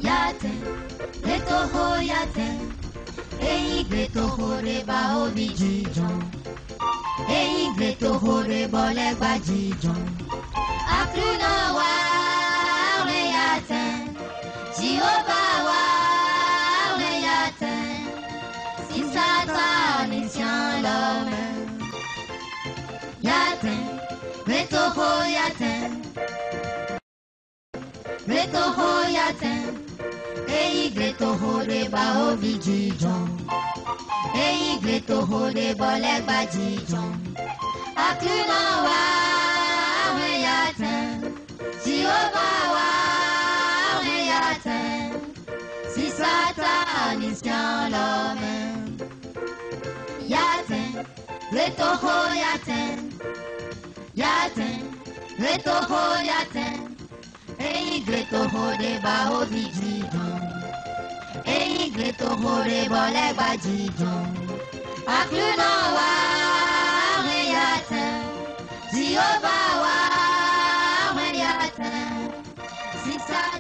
yaten, letoho yaten, eyi gletoho reba obi jijon, eyi gletoho reba legba jijon, akluna wa re yaten, Jehovah wa re yaten, si Satan is tient l'homme, yaten, gletoho yaten. Gletoho yaten, eyi gletoho reba obi jijon, eyi gletoho reba legba jijon, akluna wa re yaten, Jehovah wa re yaten, si Satan is tient l'homme, yaten, gletoho yaten, yaten, gletoho yaten. Eyi gletoho reba obi jijon, eyi gletoho reba legba jijon, akluna wa re yaten, Jehovah wa re yaten, si Satan.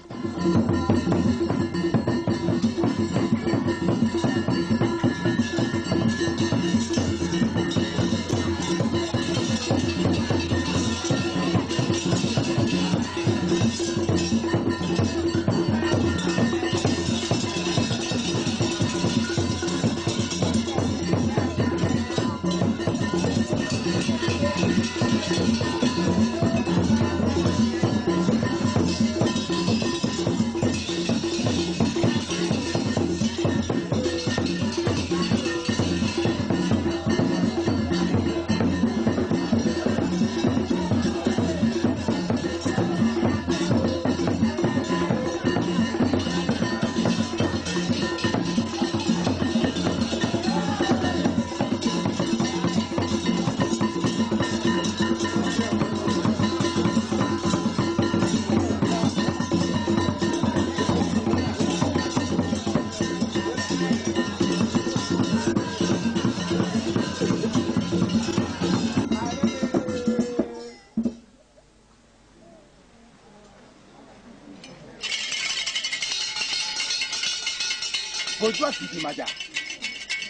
Gojo Sidi Maja,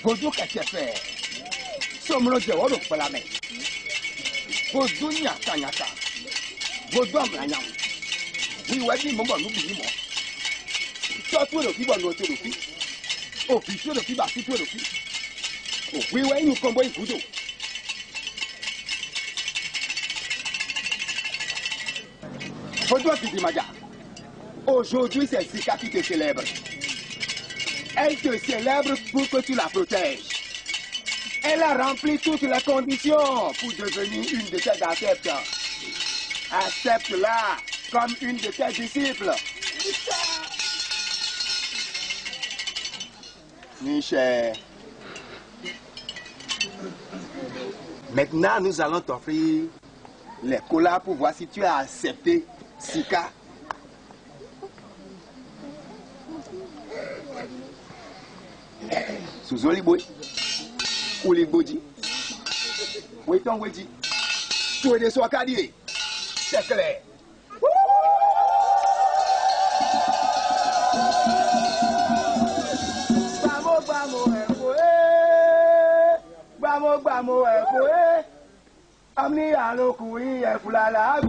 Gojo Kachefe, Somro Jeworo Palame, Gojo Nyaka Nyaka, Gojo Amanyam, we were in Momo Nubimo. Short word of people no to the oh, be sure of people are to the oh, we were in Combo Kudo. Gojo Sidi Maja, aujourd'hui c'est Sika qui te célèbre. Elle te célèbre pour que tu la protèges. Elle a rempli toutes les conditions pour devenir une de tes adeptes. Accepte-la comme une de tes disciples. Michel. Maintenant, nous allons t'offrir les colas pour voir si tu as accepté Sika. Suzoli boy, Uli Boji, Waiton Weji, tu es de Swakadi, c'est clair. Bamo, Amni Alokui, Fulala,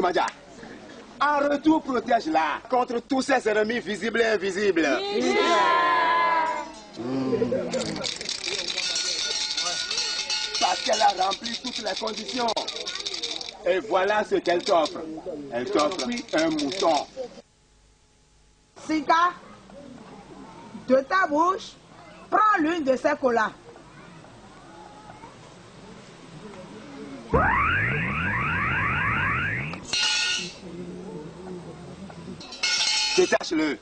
Maja. En retour, protège-la contre tous ses ennemis visibles et invisibles. Parce qu'elle a rempli toutes les conditions. Et voilà ce qu'elle t'offre. Elle t'offre un mouton. Sika, de ta bouche, prends l'une de ces colas. Détache-le.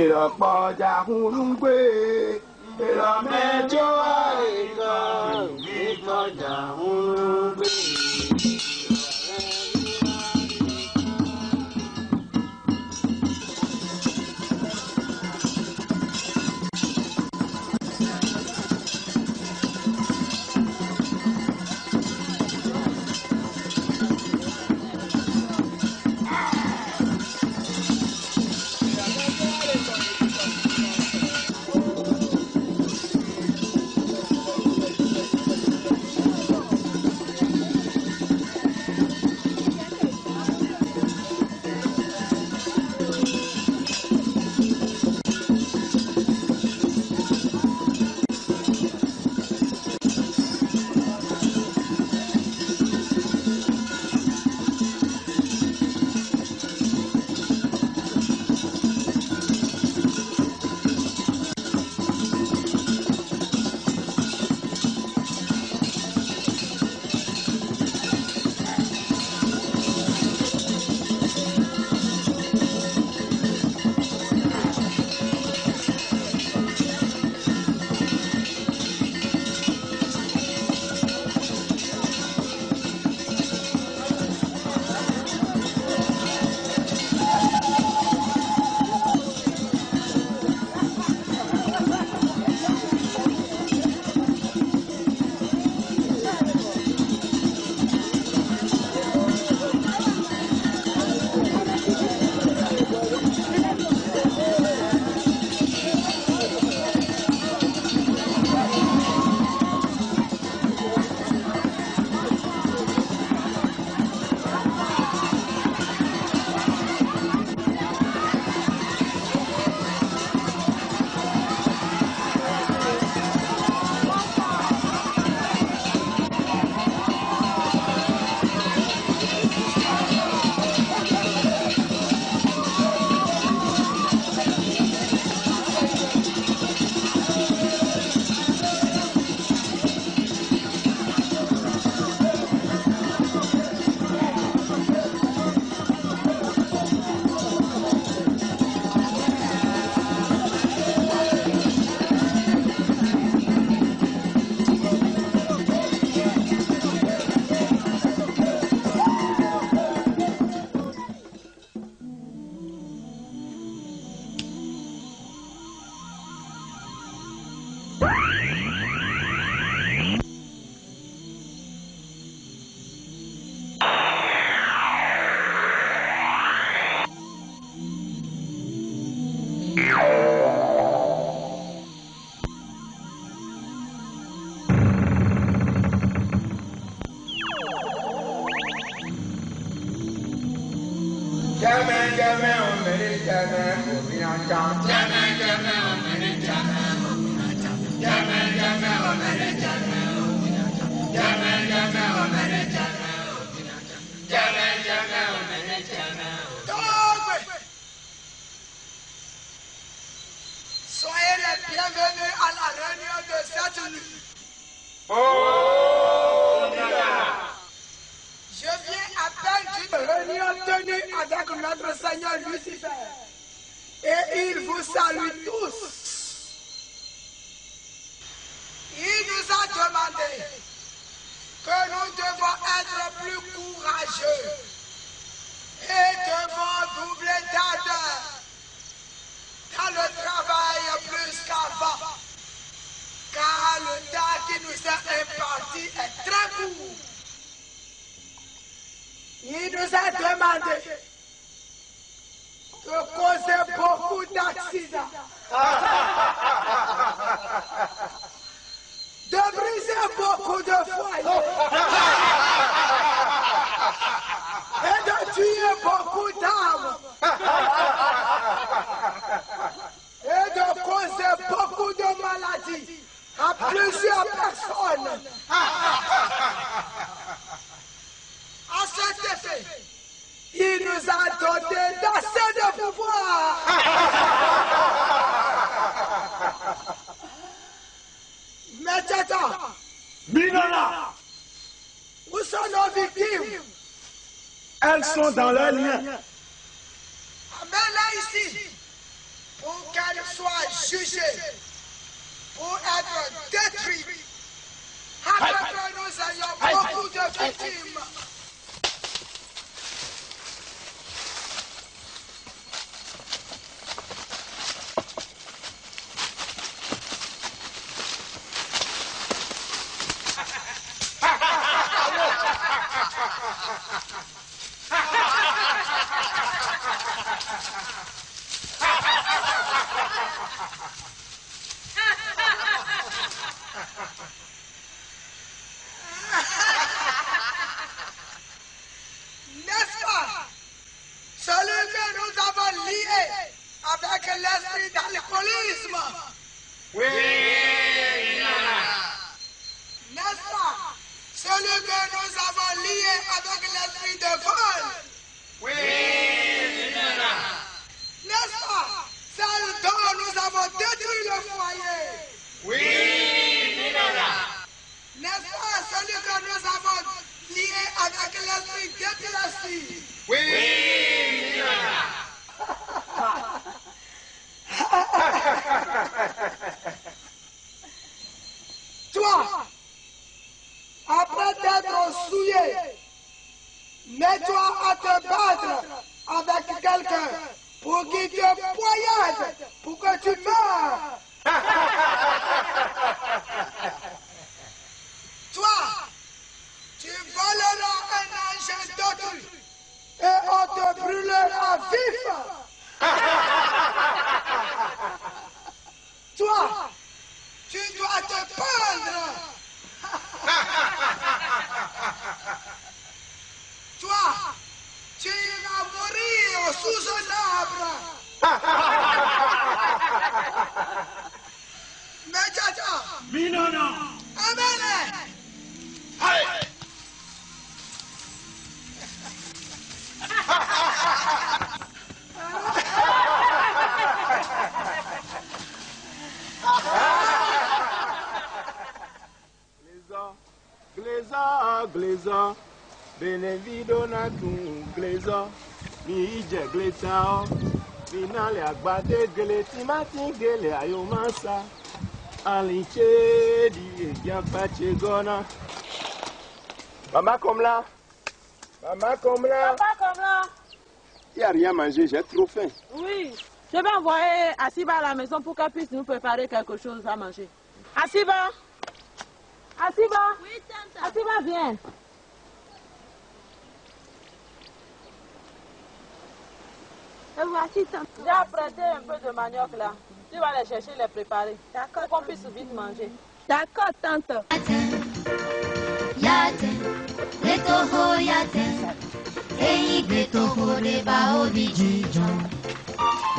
Ìrọ̀pọ̀jà Hurungbe, ìrọ̀mẹ́jọ àìkan, ìrọ̀pọ̀jà Hurungbe. Jamais on mérite jamais pour bien entendre. Jamais on mérite jamais pour bien entendre. Jamais on mérite. Soyez les bienvenus à la réunion de cette nuit. Je viens à peine d'une réunion tenue avec notre Seigneur Lucifer. Et il vous salue tous. Il nous a demandé que nous devons être plus courageux et devons doubler d'ardeur dans le travail plus qu'avant, car le temps qui nous est imparti est très court. Il nous a demandé de causer beaucoup d'accidents, de briser beaucoup de foyers et de tuer beaucoup d'âmes et de causer beaucoup de maladies à plusieurs personnes. À cet effet, il nous a doté d'assez de pouvoir. Mais Tata, Minona, où sont nos victimes? elles sont dans leurs liens. Amène-les ici pour qu'elles soient jugées, pour être détruites, afin que nous ayons beaucoup de victimes. N'est-ce pas? Celui que nous avons lié avec l'esprit d'alcoolisme. Oui, N'est-ce pas? Celui que nous avons lié avec l'esprit de vol. oui, N'est-ce pas? Celle dont nous avons détruit le foyer. oui, N'est-ce pas? Celui que nous avons lié avec l'esprit d'épilepsie. oui, Toi, après t'être souillé, mets-toi à te battre avec quelqu'un pour qu'il te poignarde, pour que tu meurs. Toi, tu voleras un ange d'autrui et on te brûlera vif. Toi, tu dois te pendre. Toi, tu vas mourir sous un arbre. Mais Tata, Minona, amène-les. Gleza, benevido na tu gleza, mi ije gleta, mi nale agbade gele timati gele ayomasa, alinche di egia pache gona. Maman comme là, maman comme là. Papa comme là. Il n'y a rien à manger, j'ai trop faim. Oui, je vais envoyer Asiba à la maison pour qu'elle puisse nous préparer quelque chose à manger. Asiba. Asiba. Oui, tante. Asiba, viens. Et voici, tante. J'ai apprêté un peu de manioc là. Tu vas les chercher, les préparer. D'accord. Pour qu'on puisse vite manger. D'accord, tante. Yaten, le toho yaten. Eyi gbe toho de ba obi jijon.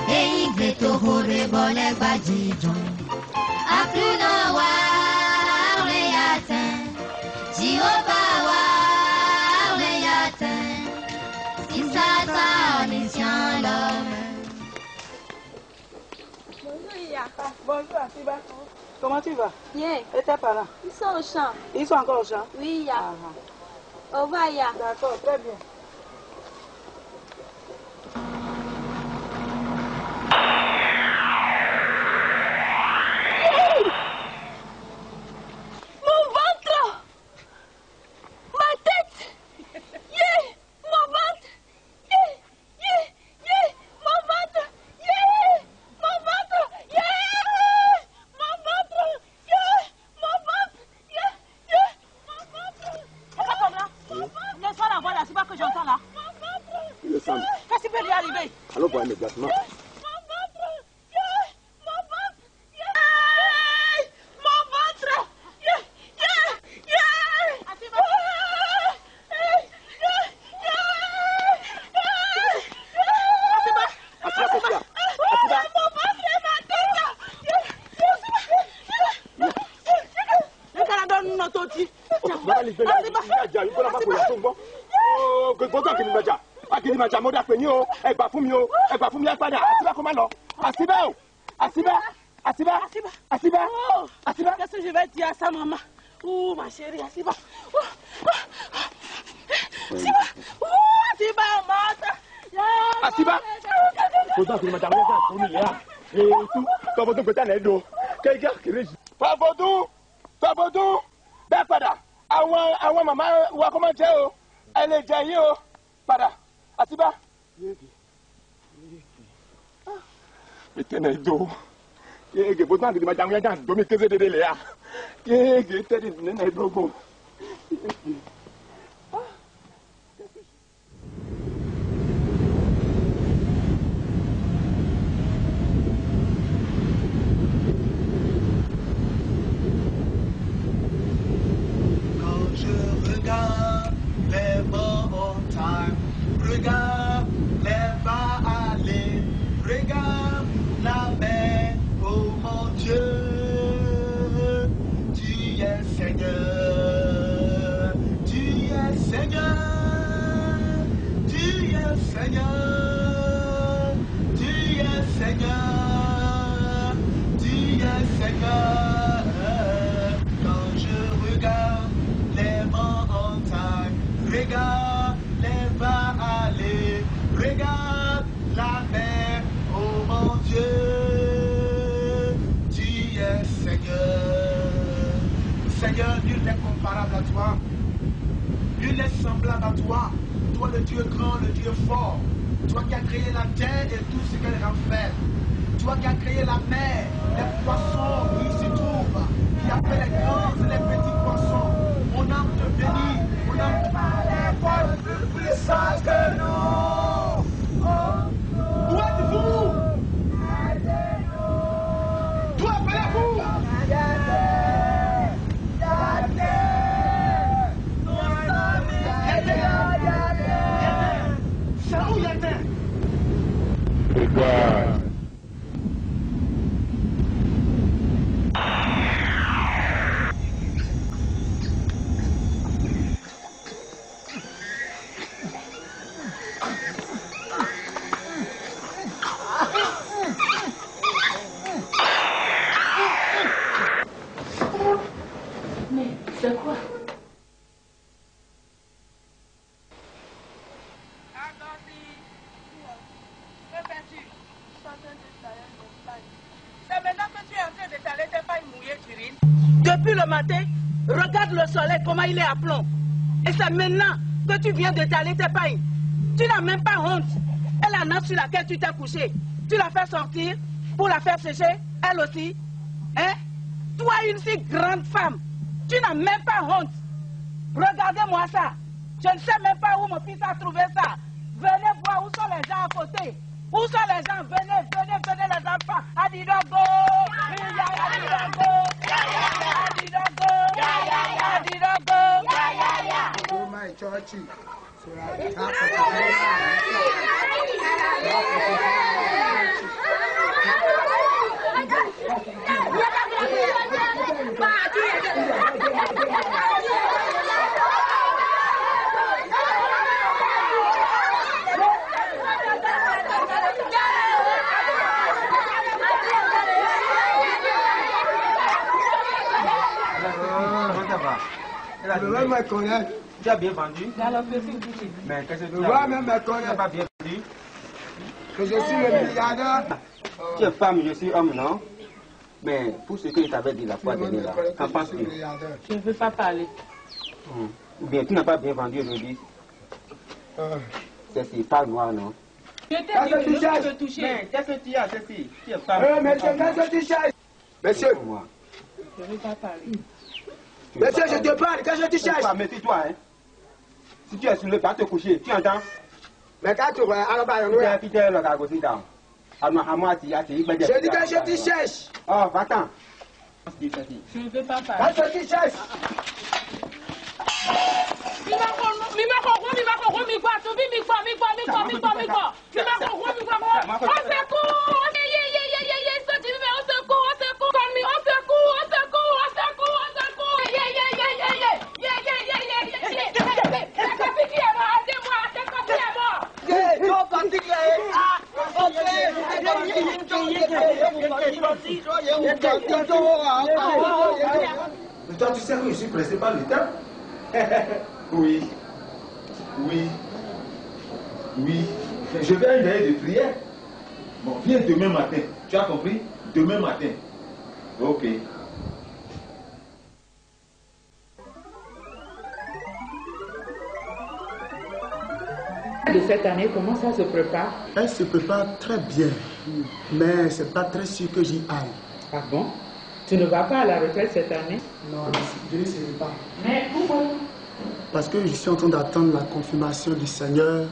Eyi gbe toho de bole gba jijon. Akuna wa re yaten. Ji Ya. Bonjour, Asiba. Comment tu vas? Bien. Et tes parents? Ils sont au champ. Ils sont encore au champ? Oui, Ya. Au revoir, Ya. D'accord, très bien. Mon ventre! Ma tête! Yeah! Mon ventre! Yeah! Yeah! Yeah! Mon ventre! Yeah! Mon ventre! Yeah! Mon ventre! Yeah! Mon ventre! Yeah! Yeah! Mon ventre! C'est comme là? Laisse-moi la voix là, c'est pas que j'entends là. Le sang. Qu'est-ce qui peut lui arriver? Allons voir immédiatement. Maja mo da pe ni o ẹ gbà fún mi o ẹ gbà fún mi ẹ padà Asiba kó má lọ Asiba o Asiba Asiba Asiba Asiba. Qu'est-ce que je vais dire à sa maman? Ouh ma chérie Asiba. Asiba. Asiba mata. Asiba. Kò tó àkìlì màjà mo da fún mi ya. Ètú tọ́bọ̀dún gbẹ̀tà náà dùn kéèké kìrìsì. Tọ́bọ̀dún bẹ́ẹ̀ padà àwọn màmá wa kọ́ máa jẹ́ o ẹ lè jẹ yín o padà. Asiba. Etene do. Yege bo tan di ma jangu yan do mi keze dede le ya. Yege tedi nene drogo. Quand je regarde les montagnes, regarde les bas aller, regarde la mer, oh mon Dieu, tu es Seigneur, tu es Seigneur, tu es Seigneur, tu es Seigneur, tu es Seigneur. Quand je regarde les montagnes, regarde les bas aller, regarde la mer, oh mon Dieu, tu es Seigneur. Seigneur, nul n'est comparable à toi, nul n'est semblable à toi. Toi le Dieu grand, le Dieu fort, toi qui as créé la terre et tout ce qu'elle renferme, toi qui as créé la mer, les poissons qui s'y trouvent, qui appellent les grands et les petits poissons. Mon âme te bénit, mon âme te bénit. Plus puissant que nous. Où êtes-vous? D'où appelez-vous? C'est où il était? Regarde. Mais c'est quoi? C'est maintenant que tu es en train d'étaler tes pailles mouillées, Turine. Depuis le matin, regarde le soleil, comment il est à plomb. Et c'est maintenant que tu viens d'étaler tes pailles. Tu n'as même pas honte. Et la nappe sur laquelle tu t'es couché, tu l'as fait sortir pour la faire sécher, elle aussi. Hein? Toi, une si grande femme, tu n'as même pas honte. Regardez-moi ça. Je ne sais même pas où mon fils a trouvé ça. Venez voir où sont les gens à côté. Où sont les gens? Venez, venez, venez les enfants. Adidogo! Adidogo! Adidogo! Adidogo! Oh my church. Le même me connaît. Tu as bien vendu? Mais qu'est-ce que tu as? Même me Tu connaît. n'as pas bien vendu? Que je suis le milliardaire. Tu es femme, je suis homme, non? Mais pour ce que je t'avais dit la fois dernière, là, qu'en penses-tu? Je ne veux pas parler. Ou bien tu n'as pas bien vendu aujourd'hui? C'est pas noir, non? Je t'ai dit que je peux te toucher. Mais qu'est-ce que tu as, ceci? Tu es femme. Monsieur, qu'est-ce que tu cherches? Monsieur, Je ne veux pas parler. monsieur, je te parle, qu'est-ce que tu cherches? Mais tais-toi, hein? Si tu es sur le pas te coucher, tu entends? Mais quand tu vois, alors, bah, Tu es Peter le Gagosi down. À moi, tu as dit je dis qu'est-ce que tu cherches? Oh, va-t'en. Je ne veux pas parler. Qu'est-ce que tu cherches? Mais toi, tu sais que je suis pressé par le temps. Oui. Oui. Oui. Je vais à une veille de prière. Bon, viens demain matin. Tu as compris? Demain matin. Ok. De cette année, comment ça se prépare? Elle se prépare très bien, mais c'est pas très sûr que j'y aille. Ah bon? Tu ne vas pas à la retraite cette année? Non, je ne sais pas. Mais pourquoi? Parce que je suis en train d'attendre la confirmation du Seigneur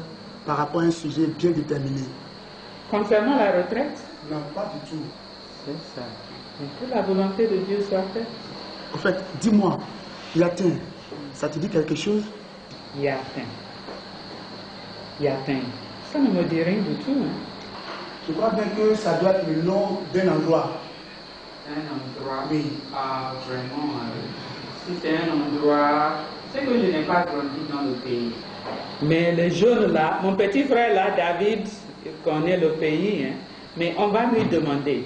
par rapport à un sujet bien déterminé. Concernant la retraite? Non, pas du tout. C'est ça. Mais que la volonté de Dieu soit faite. En fait, dis-moi, Yatin, ça te dit quelque chose? Yatin. Yatin. Ça ne me dit rien du tout. Hein. Je crois bien que ça doit être le nom d'un endroit. Un endroit? Oui. Ah, vraiment. Si c'est un endroit, c'est que je n'ai pas grandi dans le pays. Mais les jeunes là, mon petit frère là, David, connaît le pays, hein, mais on va lui demander.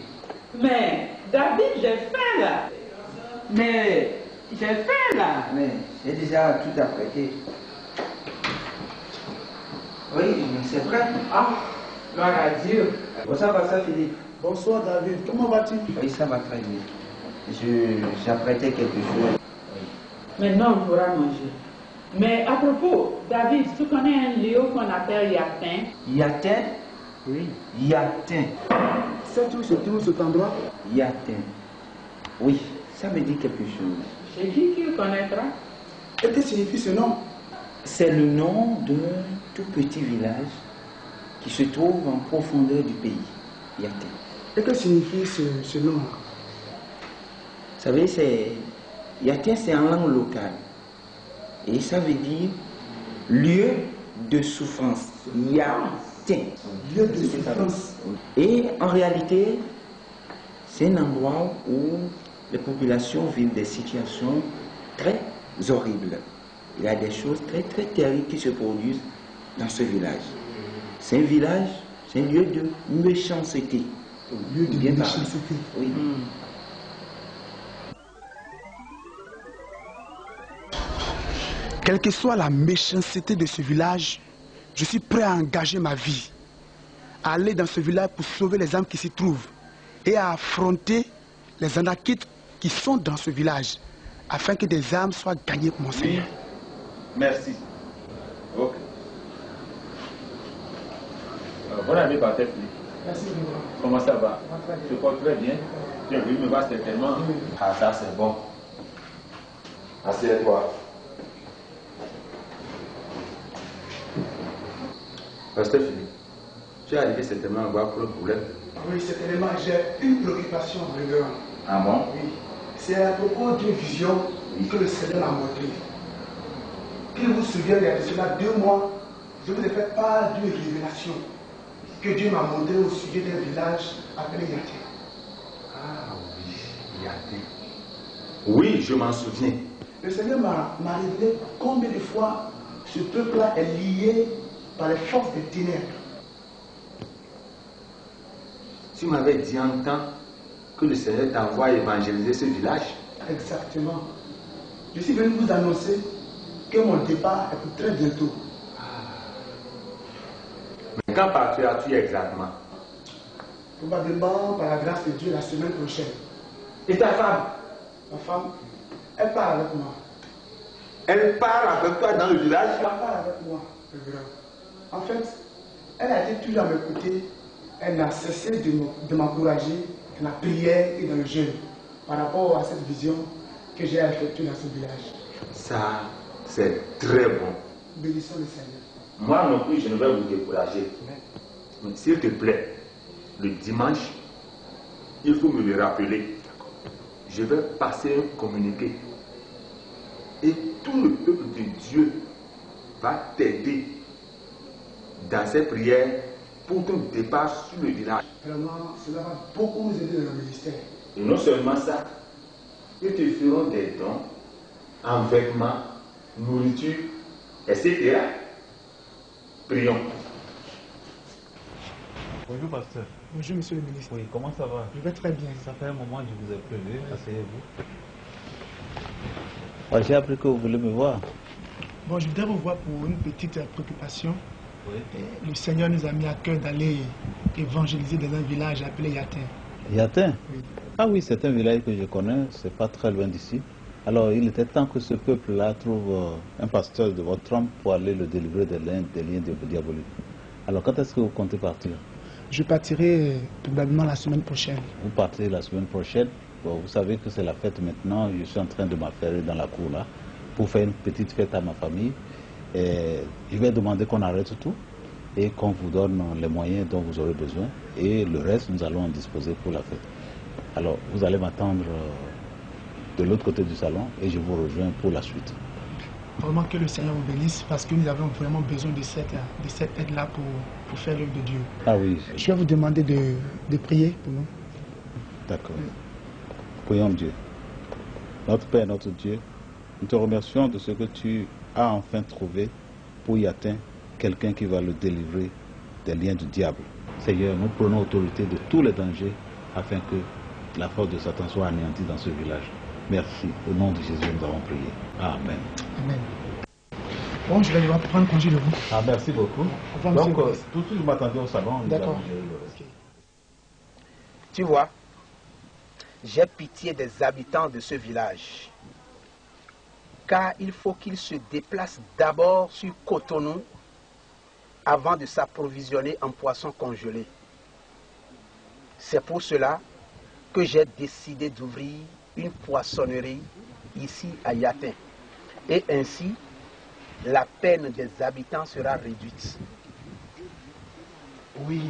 Mais David, j'ai faim là. Mais j'ai faim là. Mais j'ai déjà tout apprêté. Oui, mais c'est vrai. Ah, gloire à Dieu. Ça va, ça, Philippe? Bonsoir David, comment vas-tu? Oui, ça va très bien. J'ai apprêté quelque chose. Maintenant, on pourra manger. Mais à propos, David, tu connais un lieu qu'on appelle Yatin? Yatin? Oui. Yatin. Sais-tu où se trouve cet endroit? Yatin. Oui, ça me dit quelque chose. J'ai dit qu'il connaîtra. Et que signifie ce nom? C'est le nom d'un tout petit village qui se trouve en profondeur du pays. Yatin. Et que signifie ce nom? Vous savez, Yatin, c'est en langue locale. Et ça veut dire lieu de souffrance. Yatin. Lieu de souffrance. Et en réalité, c'est un endroit où les populations vivent des situations très horribles. Il y a des choses très très terribles qui se produisent dans ce village. C'est un village, c'est un lieu de méchanceté. Lieu de méchanceté. Oui. Quelle que soit la méchanceté de ce village, je suis prêt à engager ma vie, à aller dans ce village pour sauver les âmes qui s'y trouvent et à affronter les anakites qui sont dans ce village, afin que des âmes soient gagnées pour mon Seigneur. Merci. Ok. Bonne année, par tête. Merci. Comment ça va? Je porte très bien. Tu es venu me voir certainement. Ah, ça c'est bon. Assieds-toi. Pasteur Philippe, tu es arrivé certainement à voir pour le problème. Oui, certainement, j'ai une préoccupation, révérend. Ah bon? Oui. C'est à propos d'une vision que le Seigneur m'a montrée. Qu'il vous souvienne, il y a de cela 2 mois, je vous ai fait part d'une révélation que Dieu m'a montrée au sujet d'un village appelé Yatin. Ah oui, Yatin. Oui, je m'en souviens. Le Seigneur m'a révélé combien de fois ce peuple-là est lié par les forces des ténèbres. Tu m'avais dit en temps que le Seigneur t'envoie évangéliser ce village. Exactement. Je suis venu vous annoncer que mon départ est pour très bientôt. Mais quand partiras-tu exactement? Probablement, par la grâce de Dieu, la semaine prochaine. Et ta femme? Ma femme, elle part avec moi. Elle part avec toi dans le village? Elle part avec moi, révérend. En fait, elle a été toujours à mes côtés. Elle n'a cessé de m'encourager dans la prière et dans le jeûne par rapport à cette vision que j'ai effectuée dans ce village. Ça, c'est très bon. Bénissons le Seigneur. Moi non plus, je ne vais vous décourager. Mais s'il te plaît, le dimanche, il faut me le rappeler. Je vais passer un communiqué. Et tout le peuple de Dieu va t'aider dans ces prières pour ton départ sur le village. Vraiment, cela va beaucoup nous aider dans le ministère. Et non seulement ça, ils te feront des dons en vêtements, nourriture, etc. Prions. Bonjour pasteur. Bonjour monsieur le ministre. Oui, comment ça va? Je vais très bien. Ça fait un moment que je vous ai prévu. Asseyez-vous. Ouais, j'ai appris que vous voulez me voir. Bon, je voudrais vous voir pour une petite préoccupation. Oui. Le Seigneur nous a mis à cœur d'aller évangéliser dans un village appelé Yatin. Yatin? Oui. Ah oui, c'est un village que je connais, c'est pas très loin d'ici. Alors, il était temps que ce peuple-là trouve un pasteur de votre trompe pour aller le délivrer des liens diaboliques. Alors, quand est-ce que vous comptez partir? Je partirai probablement la semaine prochaine. Vous partez la semaine prochaine. Bon, vous savez que c'est la fête maintenant. Je suis en train de m'affairer dans la cour là pour faire une petite fête à ma famille. Et je vais demander qu'on arrête tout et qu'on vous donne les moyens dont vous aurez besoin. Et le reste, nous allons en disposer pour la fête. Alors, vous allez m'attendre de l'autre côté du salon et je vous rejoins pour la suite. Vraiment que le Seigneur vous bénisse parce que nous avons vraiment besoin de cette aide-là pour faire l'œuvre de Dieu. Ah oui. Je vais vous demander de prier pour nous. D'accord. Prions Dieu. Notre Père, notre Dieu, nous te remercions de ce que tu as enfin trouvé pour y atteindre quelqu'un qui va le délivrer des liens du diable. Seigneur, nous prenons autorité de tous les dangers afin que la force de Satan soit anéantie dans ce village. Merci. Au nom de Jésus, nous avons prié. Amen. Amen. Bon, je vais devoir prendre congé de vous. Ah, merci beaucoup. Donc, tout de suite, vous m'attendez au salon. D'accord. Tu vois, j'ai pitié des habitants de ce village. Car il faut qu'ils se déplacent d'abord sur Cotonou avant de s'approvisionner en poissons congelés. C'est pour cela que j'ai décidé d'ouvrir une poissonnerie ici à Yatin. Et ainsi, la peine des habitants sera réduite. Oui,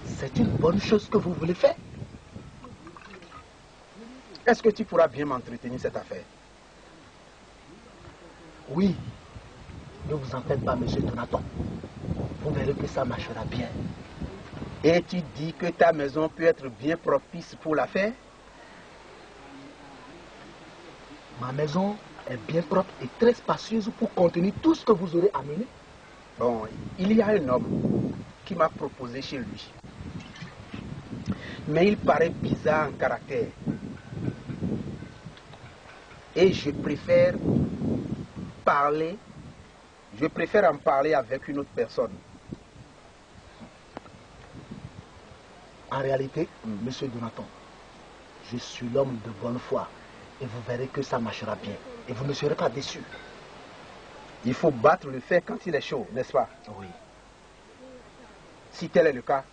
c'est une bonne chose que vous voulez faire. Est-ce que tu pourras bien m'entretenir cette affaire? Oui, ne vous en faites pas, monsieur Donaton. Vous verrez que ça marchera bien. Et tu dis que ta maison peut être bien propice pour l'affaire? Ma maison est bien propre et très spacieuse pour contenir tout ce que vous aurez amené. Bon, il y a un homme qui m'a proposé chez lui. Mais il paraît bizarre en caractère. Et je préfère en parler avec une autre personne. En réalité, monsieur Donaton, je suis l'homme de bonne foi. Et vous verrez que ça marchera bien. Et vous ne serez pas déçus. Il faut battre le fer quand il est chaud, n'est-ce pas? Oui. Si tel est le cas,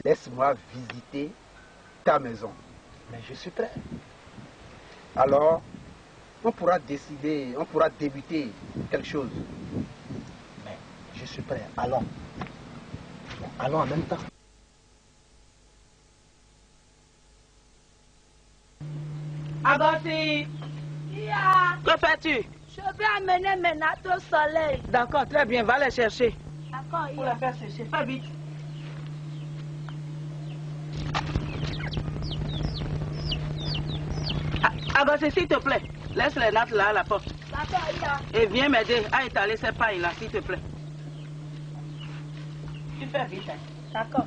laisse-moi visiter ta maison. Mais je suis prêt. Alors, on pourra décider, on pourra débuter quelque chose. Mais je suis prêt. Allons. Allons en même temps. Agosti, que fais-tu? Je vais amener mes nattes au soleil. D'accord, très bien, va les chercher. D'accord, Pour les faire sécher, fais vite. Agosti, s'il te plaît, laisse les nattes là à la porte. D'accord, Ia. Et viens m'aider à étaler ces pailles là, s'il te plaît. Tu fais vite, hein. D'accord.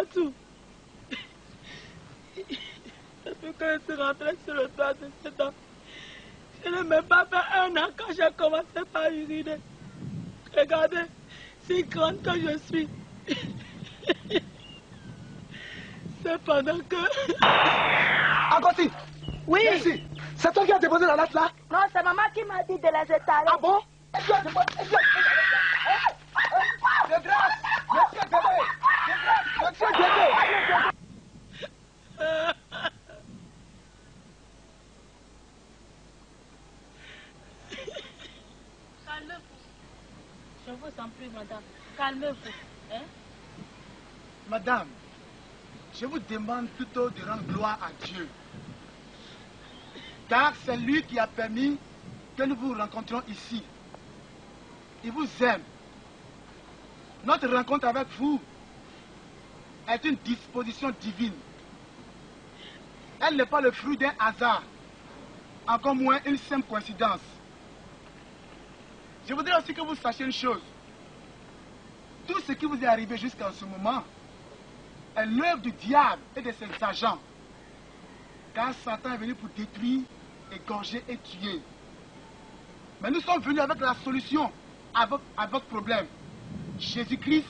partout. Depuis que je suis rentrée sur le toit de cet homme, je n'ai même pas fait 1 an quand j'ai commencé par uriner. Regardez, si grande que je suis. Cependant que... Agostine! Oui! Ici. C'est toi qui as déposé la latte là? Non, c'est maman qui m'a dit de les étaler. Ah bon? De grâce! Monsieur Bébé! Monsieur Bébé! Calmez-vous. Je vous en prie, madame. Calmez-vous. Hein? Madame, je vous demande plutôt de rendre gloire à Dieu. Car c'est lui qui a permis que nous vous rencontrions ici. Il vous aime. Notre rencontre avec vous est une disposition divine. Elle n'est pas le fruit d'un hasard, encore moins une simple coïncidence. Je voudrais aussi que vous sachiez une chose. Tout ce qui vous est arrivé jusqu'à ce moment est l'œuvre du diable et de ses agents. Car Satan est venu pour détruire, égorger et tuer. Mais nous sommes venus avec la solution à votre problème. Jésus-Christ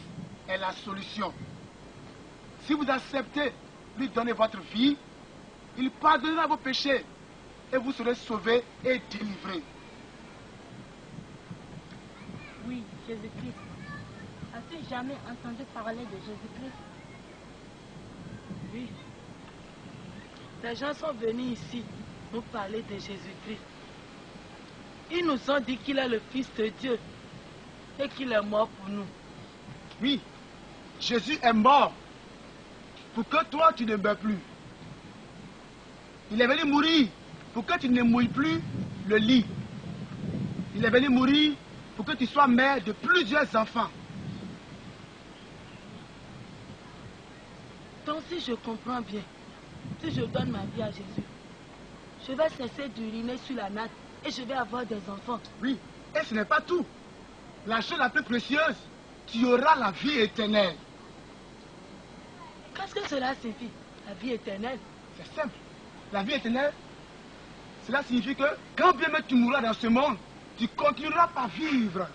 est la solution. Si vous acceptez lui donner votre vie, il pardonnera vos péchés et vous serez sauvés et délivrés. Oui, Jésus-Christ. As-tu jamais entendu parler de Jésus-Christ? Oui. Les gens sont venus ici nous parler de Jésus-Christ. Ils nous ont dit qu'il est le Fils de Dieu et qu'il est mort pour nous. Oui, Jésus est mort pour que toi tu ne meurs plus. Il est venu mourir pour que tu ne mouilles plus le lit. Il est venu mourir pour que tu sois mère de plusieurs enfants. Donc si je comprends bien, si je donne ma vie à Jésus, je vais cesser d'uriner sur la natte et je vais avoir des enfants. Oui, et ce n'est pas tout. La chose la plus précieuse, tu auras la vie éternelle. Qu'est-ce que cela signifie, la vie éternelle? C'est simple. La vie éternelle, cela signifie que quand bien même tu mourras dans ce monde, tu continueras par vivre.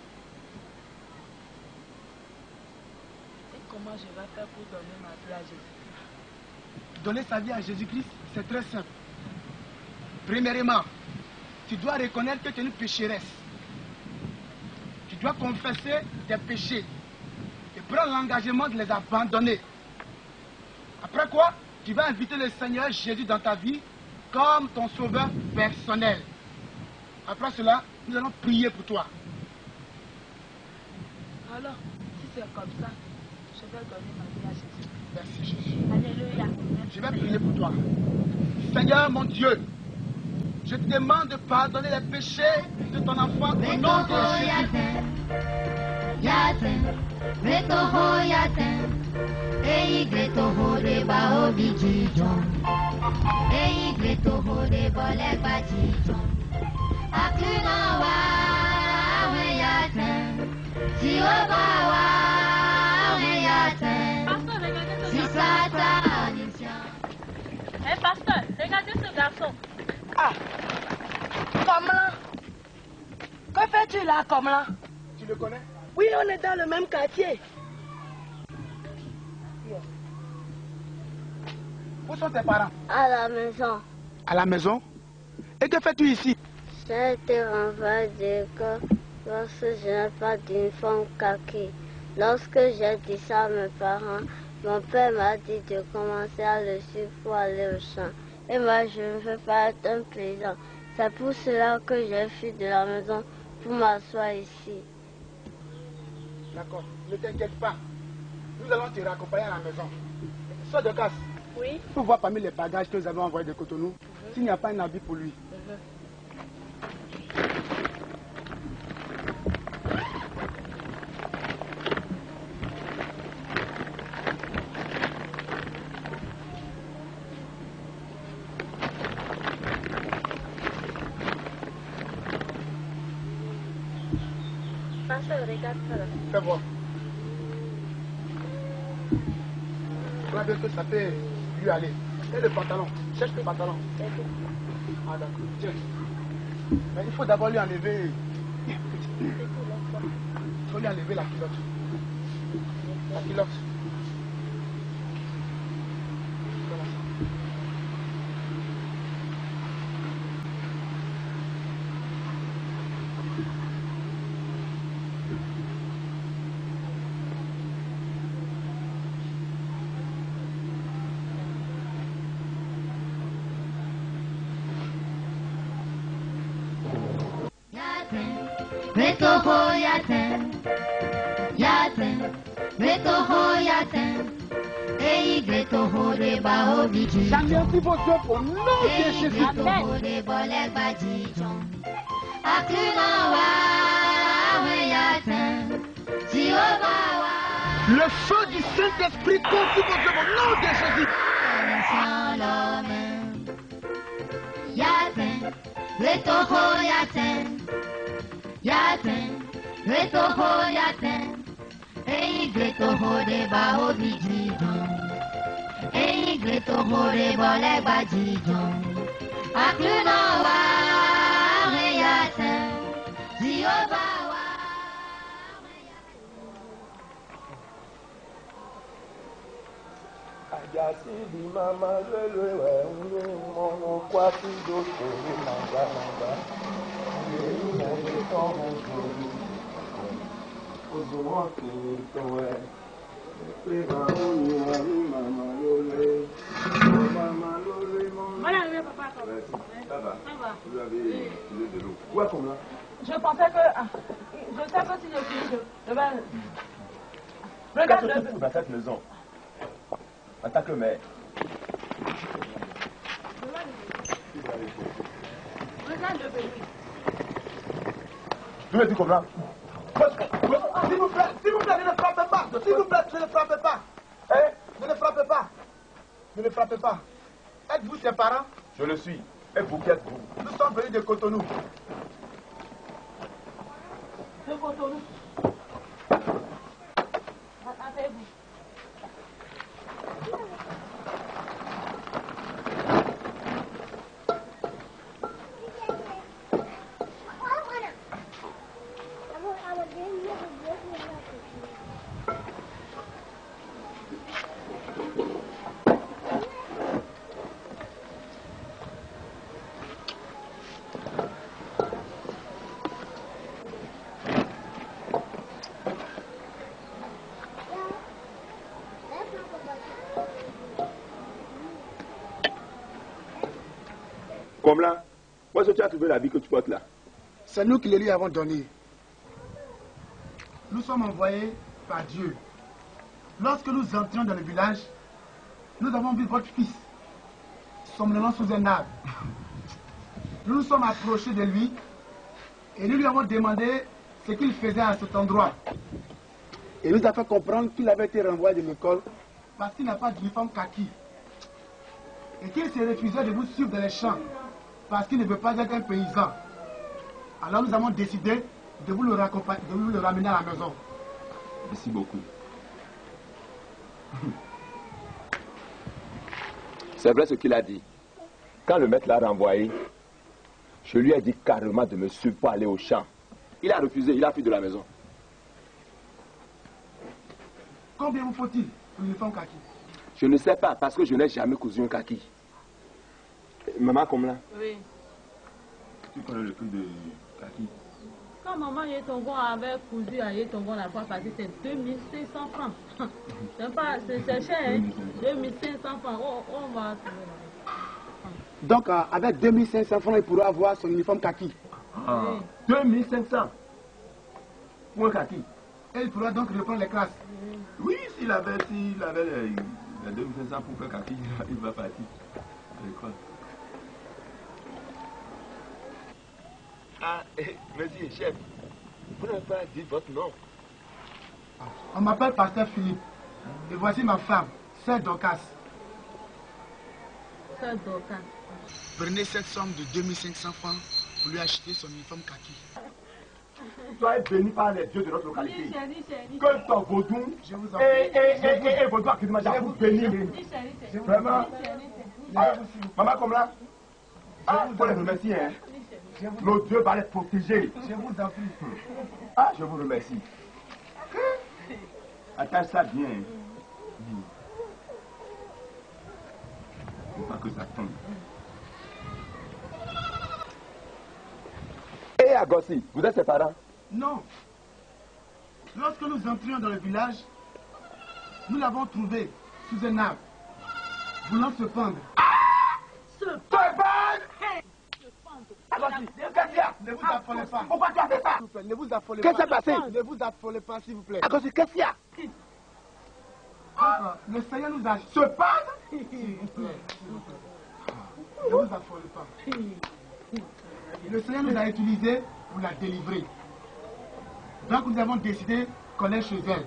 Et comment je vais faire pour donner ma vie à Jésus-Christ? Donner sa vie à Jésus-Christ, c'est très simple. Premièrement, tu dois reconnaître que tu es une pécheresse. Tu dois confesser tes péchés et prendre l'engagement de les abandonner. Après quoi, tu vas inviter le Seigneur Jésus dans ta vie comme ton sauveur personnel. Après cela, nous allons prier pour toi. Alors, si c'est comme ça, je vais donner ma vie à Jésus. Merci Jésus. Alléluia. Je vais prier pour toi. Seigneur mon Dieu, je te demande de pardonner les péchés de ton enfant au nom de Jésus. Hé, pasteur, regardez ce garçon. Ah, comme là. Que fais-tu là, comme là? Tu le connais? Oui, on est dans le même quartier. Où sont tes parents? À la maison. À la maison? Et que fais-tu ici? J'ai été renvoyé de l'école parce que je n'ai pas d'uniforme kaki. Lorsque j'ai dit ça à mes parents, mon père m'a dit de commencer à le suivre pour aller au champ. Et moi, je ne veux pas être un paysan. C'est pour cela que j'ai fui de la maison pour m'asseoir ici. D'accord, ne t'inquiète pas. Nous allons te raccompagner à la maison. Sois de casse. Oui. Pour voir parmi les bagages que nous avons envoyés de Cotonou, s'il n'y a pas un habit pour lui. Pasteur, regarde ça là. Fais voir. savez que ça peut lui aller. Et le pantalon, cherche le pantalon. Ah d'accord, tiens. Mais il faut d'abord lui enlever. Il faut lui enlever la culotte. La culotte. Voilà ça. Retoho yaten, yaten, retoho yaten, ei gretoho de baobiji. J'anéantis vos œuvres au nom de Jésus. Gretoho de bolegbajijon. Akunawa yaten, Jehovah. Le feu du Saint-Esprit conduit vos œuvres au nom de Jésus. Yaten, retoho yaten. Yaten, retoho yaten, ei gretoho de baobijijon, ei gretoho de bolegbajijon, aklunawa yaten, Jehovah. Ajasidi mama lele we mono kwati do ko manga manga. Voilà, oui, papa. Ça va. Ça va. Vous avez de l'eau. Où est comme là? Je pensais que... je sais que si je suis... Je vais... Regarde le... dans cette maison. En tant que mère. Regarde le bébé. Tu me dis comme là? S'il vous plaît, ne le frappez pas. S'il vous plaît, ne le frappez pas. Hein? Ne le frappez pas. Ne le frappez pas. Êtes-vous ses parents? Je le suis. Et vous, qui êtes-vous? Nous sommes venus de Cotonou. De Cotonou. Attendez-vous. Comme là? Où est-ce que tu as trouvé l'habit que tu portes là? C'est nous qui le lui avons donné. Nous sommes envoyés par Dieu. Lorsque nous entrions dans le village, nous avons vu votre fils somnolent sous un arbre. Nous nous sommes approchés de lui et nous lui avons demandé ce qu'il faisait à cet endroit. Et nous a fait comprendre qu'il avait été renvoyé de l'école parce qu'il n'a pas d'uniforme kaki et qu'il se refusait de vous suivre dans les champs parce qu'il ne veut pas être un paysan. Alors nous avons décidé de vous le ramener à la maison. Merci beaucoup. C'est vrai ce qu'il a dit. Quand le maître l'a renvoyé, je lui ai dit carrément de me suivre pour aller au champ. Il a refusé, il a fui de la maison. Combien vous faut-il pour l'uniforme kaki? Je ne sais pas, parce que je n'ai jamais cousu un kaki. Maman, comme là? Oui. Tu connais le prix de kaki? Quand maman Yetongon avait cousu à Yetongon la fois passée, c'est 2500 francs. C'est cher, hein? 2500 francs. On va trouver là. Donc, avec 2500 francs, il pourra avoir son uniforme kaki. Ah, 2500 pour un kaki. Et il pourra donc reprendre les classes. Oui, s'il avait les 2500 pour faire kaki, il va partir à l'école. Ah, merci, chef. Vous n'avez pas dit votre nom. On m'appelle Pasteur Philippe. Et voici ma femme, Sœur Dorcas. Sœur Dorcas. Prenez cette somme de 2500 francs pour lui acheter son uniforme kaki. soyez bénis par les dieux de notre localité. Que ton vaudou et vaudou à Kilimanjaro vous bénissent. Vraiment. Maman comme là, il faut les remercier. Hein. Notre Dieu va les protéger. Je vous en prie. Ah, je vous remercie. Attache ça bien. Il ne faut pas que ça tombe. Et Agossi, vous êtes ses parents? Non. Lorsque nous entrions dans le village, nous l'avons trouvé sous un arbre, voulant se pendre. Se pendre? Agossi, qu'est-ce qu'il y a? Ne vous affolez pas. Pourquoi tu as fait ça? Ne vous affolez pas. Qu'est-ce qui s'est passé? Ne vous affolez pas, s'il vous plaît. Agossi, qu'est-ce qu'il y a? Le Seigneur nous a... Se pendre? S'il vous plaît. Ne vous affolez pas. Le Seigneur nous a utilisés pour la délivrer. Donc nous avons décidé qu'on est chez elle.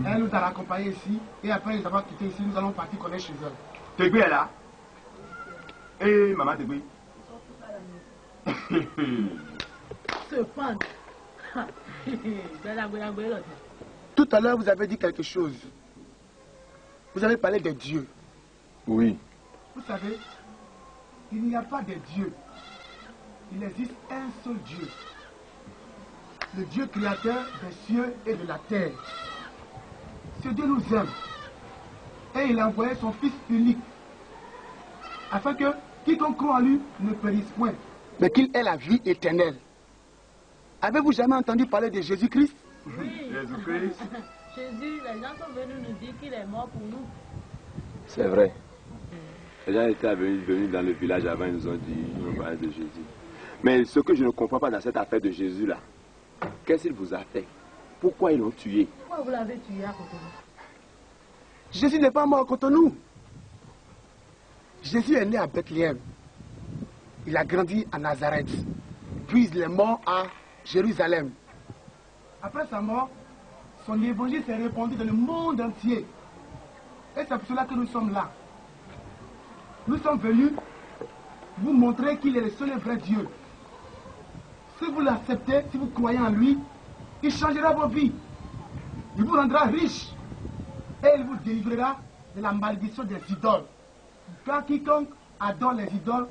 Elle nous a raccompagnés ici et après nous avons quitté ici, nous allons partir qu'on est chez elle. Tegui est là. Et maman Tegui. Se pendre. Tout à l'heure vous avez dit quelque chose. Vous avez parlé des dieux. Oui. Vous savez, il n'y a pas de dieux. Il existe un seul Dieu. Le Dieu créateur des cieux et de la terre. Ce Dieu nous aime. Et il a envoyé son Fils unique. Afin que quiconque croit en lui ne périsse point, mais qu'il ait la vie éternelle. Avez-vous jamais entendu parler de Jésus-Christ? Oui. Jésus-Christ. Jésus, les gens sont venus nous dire qu'il est mort pour nous. C'est vrai. Les gens étaient venus dans le village avant, ils nous ont dit, ils nous parlaient de Jésus. Mais ce que je ne comprends pas dans cette affaire de Jésus là, qu'est-ce qu'il vous a fait? Pourquoi ils l'ont tué? Pourquoi vous l'avez tué à Cotonou? Jésus n'est pas mort à Cotonou. Jésus est né à Bethléem. Il a grandi à Nazareth. Puis il est mort à Jérusalem. Après sa mort, son évangile s'est répandu dans le monde entier. Et c'est pour cela que nous sommes là. Nous sommes venus vous montrer qu'il est le seul et vrai Dieu. Si vous l'acceptez, si vous croyez en lui, il changera vos vies. Il vous rendra riche. Et il vous délivrera de la malédiction des idoles. Car quiconque adore les idoles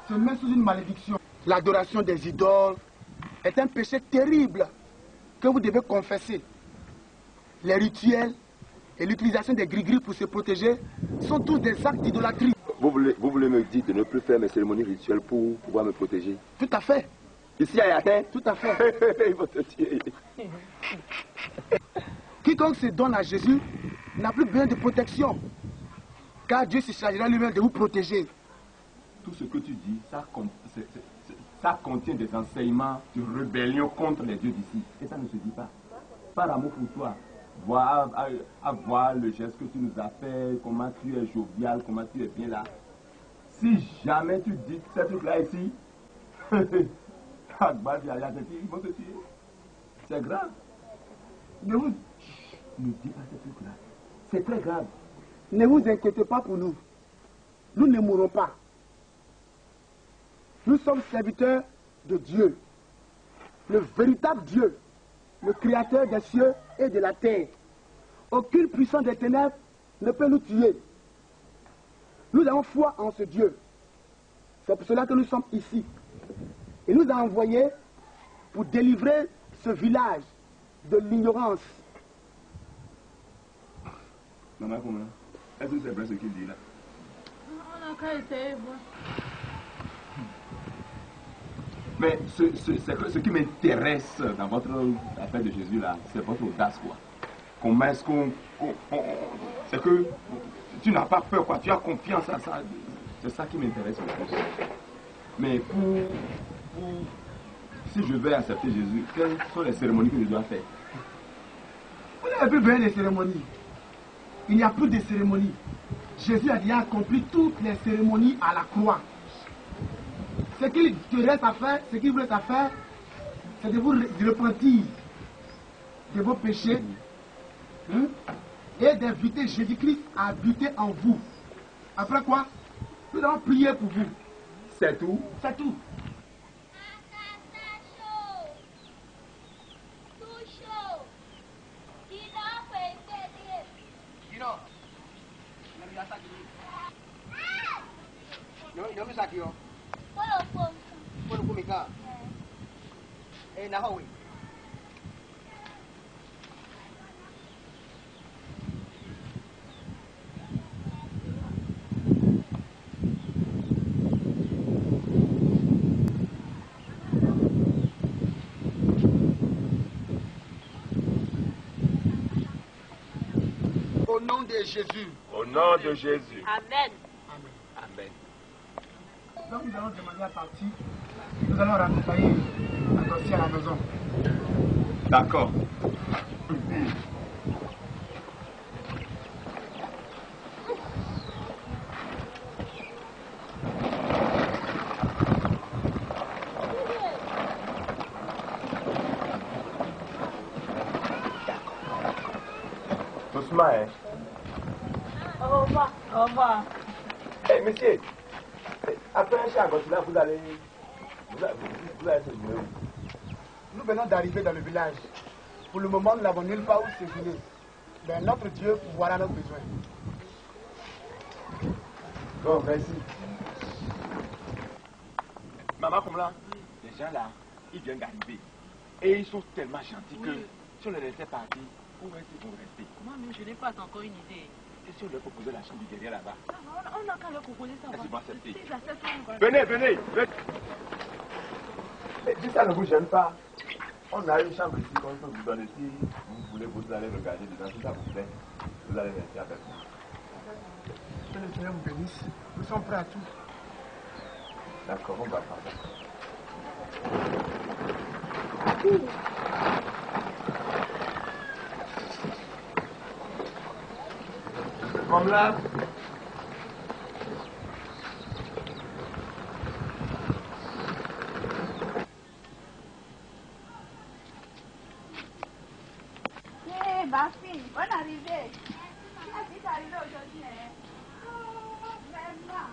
se met sous une malédiction. L'adoration des idoles est un péché terrible que vous devez confesser. Les rituels et l'utilisation des gris-gris pour se protéger sont tous des actes d'idolâtrie. Vous voulez me dire de ne plus faire mes cérémonies rituelles pour pouvoir me protéger? Tout à fait. Ici à Yatin? Tout à fait. Ils vont te tuer. Quiconque se donne à Jésus n'a plus besoin de protection. Car Dieu se chargera lui-même de vous protéger. Tout ce que tu dis, ça contient des enseignements de rébellion contre les dieux d'ici. Et ça ne se dit pas. Par amour pour toi, voir le geste que tu nous as fait, comment tu es jovial, comment tu es bien là. Si jamais tu dis ces trucs-là ici, ils vont te tuer. C'est grave. Ne vous Ne dis pas ces trucs-là. C'est très grave. Ne vous inquiétez pas pour nous. Nous ne mourrons pas. Nous sommes serviteurs de Dieu, le véritable Dieu, le créateur des cieux et de la terre. Aucune puissance des ténèbres ne peut nous tuer. Nous avons foi en ce Dieu. C'est pour cela que nous sommes ici. Il nous a envoyés pour délivrer ce village de l'ignorance. Maman, comment? Est-ce que c'est vrai ce qu'il dit là? On n'a qu'à essayer, voir. Mais ce qui m'intéresse dans votre affaire de Jésus là, c'est votre audace quoi. Comment est-ce qu'on... C'est que tu n'as pas peur quoi, tu as confiance en ça. C'est ça qui m'intéresse le plus. Mais si je vais accepter Jésus, quelles sont les cérémonies que je dois faire? Vous n'avez plus besoin de cérémonies. Il n'y a plus de cérémonies. Jésus a déjà accompli toutes les cérémonies à la croix. Ce qu'il te reste à faire, ce qu'il vous reste à faire, c'est de vous repentir de vos péchés et d'inviter Jésus-Christ à habiter en vous. Après quoi, nous allons prier pour vous. C'est tout? C'est tout. Yo me saqué yo. Bueno, come cá. Na Huawei. Au nom de Jésus. Au nom de Jésus. Amen. Amen. Donc nous allons demander à partir. Nous allons raccompagner la dossier à la maison. D'accord. Doucement, hein. Au revoir. Au revoir. Eh, monsieur, après un chien, là, vous allez se mourir. Nous venons d'arriver dans le village. Pour le moment, nous n'avons nulle part où séjourner. Mais notre Dieu pourvoira nos besoins. Bon, merci. Maman, comme là, les gens là, ils viennent d'arriver. Et ils sont tellement gentils que si on les laissait partir, où est-ce qu'ils vont rester? Moi-même, je n'ai pas encore une idée. Et si on leur proposait la chambre derrière là-bas? On n'a qu'à leur proposer ça. Est-ce qu'ils vont accepter? Si j'accepte, on va... Venez. Si ça ne vous gêne pas, on a une chambre ici qu'on peut vous donner. Si vous voulez, vous allez regarder dedans. Si ça vous plaît, vous allez rester avec moi. Que le Seigneur vous bénisse. Nous sommes prêts à tout. D'accord, on va faire ça. Comme là. Ma fille, bonne arrivée. Tu es arrivée aujourd'hui, hein? Vraiment.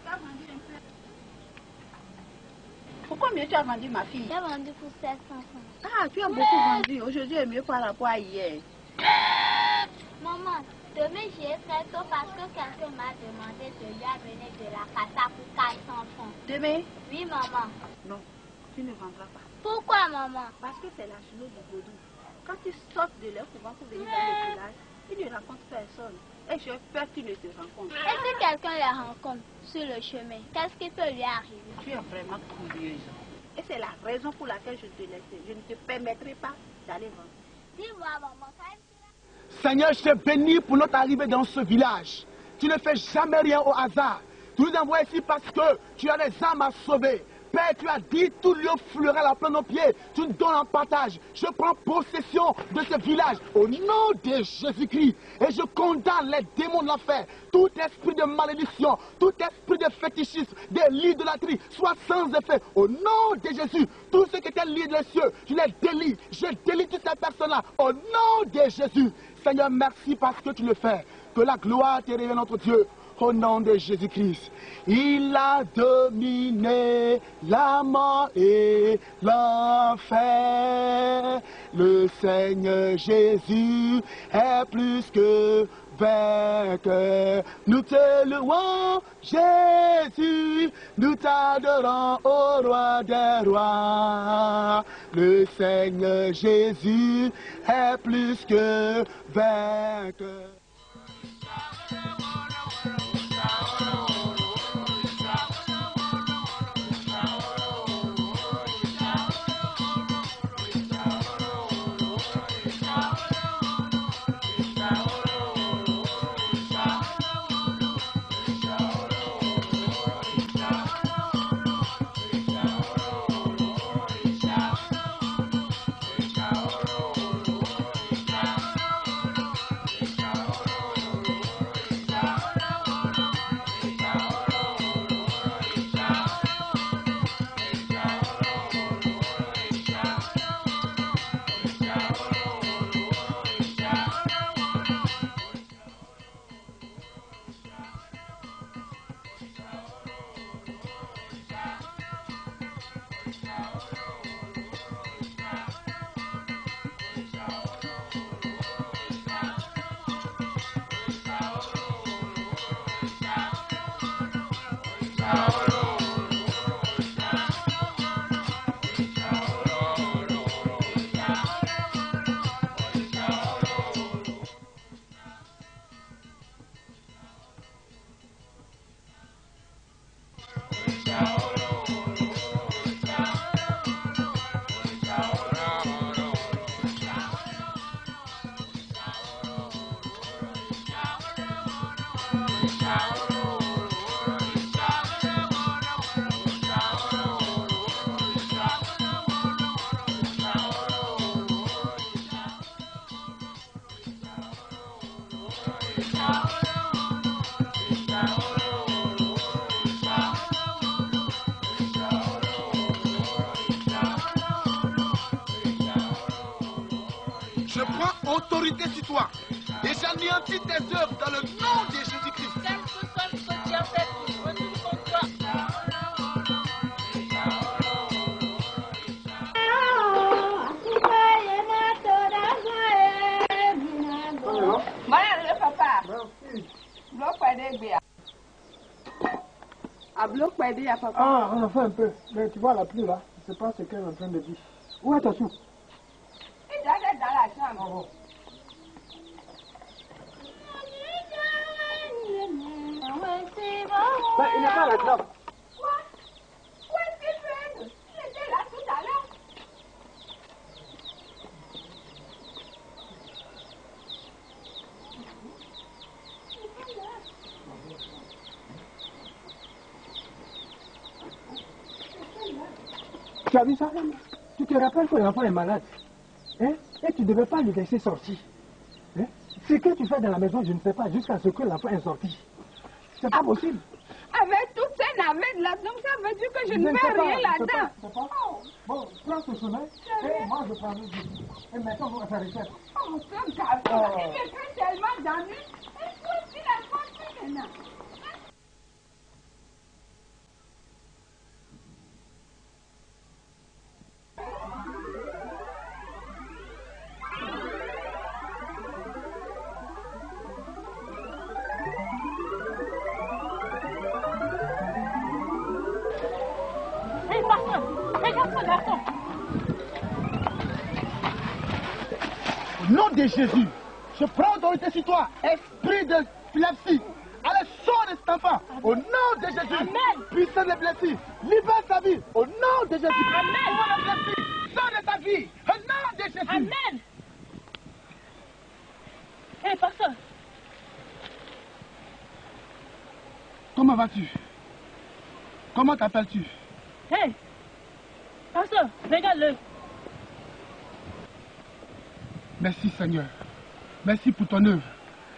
Tu as vendu un peu. Pourquoi mieux tu as vendu, ma fille? J'ai vendu pour 700 francs. Ah, tu as beaucoup vendu. Aujourd'hui est mieux par rapport à hier. Maman, demain j'ai très tôt parce que quelqu'un m'a demandé de lui amener de la cassa pour 400 francs. Demain? Oui, maman. Non, tu ne vendras pas. Pourquoi, maman? Parce que c'est la journée du Vaudou. Quand ils sortent de leur couvent pour venir dans le village, ils ne rencontrent personne. Et j'ai peur qu'ils ne te rencontrent. Et si quelqu'un les rencontre sur le chemin, qu'est-ce qui peut lui arriver? Tu es vraiment curieuse. Et c'est la raison pour laquelle je te laisse. Je ne te permettrai pas d'aller vendre. Dis-moi, maman, Seigneur, je te bénis pour notre arrivée dans ce village. Tu ne fais jamais rien au hasard. Tu nous envoies ici parce que tu as des âmes à sauver. Père, tu as dit, tout lieu fleurel à plein nos pieds. Tu nous donnes en partage. Je prends possession de ce village au nom de Jésus-Christ. Et je condamne les démons de l'enfer. Tout esprit de malédiction, tout esprit de fétichisme, de l'idolâtrie, soit sans effet. Au nom de Jésus, tout ce qui était lié dans les cieux, je les délie. Je délie toutes ces personnes-là. Au nom de Jésus. Seigneur, merci parce que tu le fais. Que la gloire te revienne, notre Dieu. Au nom de Jésus-Christ, il a dominé la mort et l'enfer. Le Seigneur Jésus est plus que vainqueur. Nous te louons, Jésus, nous t'adorons au roi des rois. Le Seigneur Jésus est plus que vainqueur. Je prends autorité sur toi et j'anéantis tes œuvres dans le nom de Jésus-Christ. Quel que soit ce que tu as fait, je retourne contre toi. Voilà, papa. Bloc pas d'aider. À bloc pas d'aider, papa. Ah, on a fait un peu. Mais tu vois la pluie là, je sais pas ce qu'elle est en train de dire. Où est ta soupe? Il doit être dans la chambre. Ben, il n'est pas là-dedans. Quoi? Où est-ce qu'il fait? Il était là tout à l'heure. Tu as vu ça? Tu te rappelles que l'enfant est malade, hein? Et tu ne devais pas le laisser sortir. Hein? Ce que tu fais dans la maison, je ne sais pas, jusqu'à ce que l'enfant est sorti. C'est pas possible. Avec toutes ces navettes là, donc ça veut dire que je ne fais rien là-dedans. Bon, prends ce chemin et moi je prends le jus. Et maintenant on va s'arrêter. Oh, ce garçon, il me fait tellement d'ennuis. Est-ce qu'il a compris maintenant? Hé, pasteur, regarde ce garçon. Au nom de Jésus, je prends autorité sur toi, esprit de l'épilepsie. Allez, sors de cet enfant. Au nom de Jésus. Amen. Puissance de l'épilepsie, libère sa vie. Au nom de Jésus. Amen. Sors de ta vie. Au nom de Jésus. Amen. Hé, pasteur. Comment vas-tu? Comment t'appelles-tu? Hé, pasteur, regarde-le. Merci Seigneur. Merci pour ton œuvre.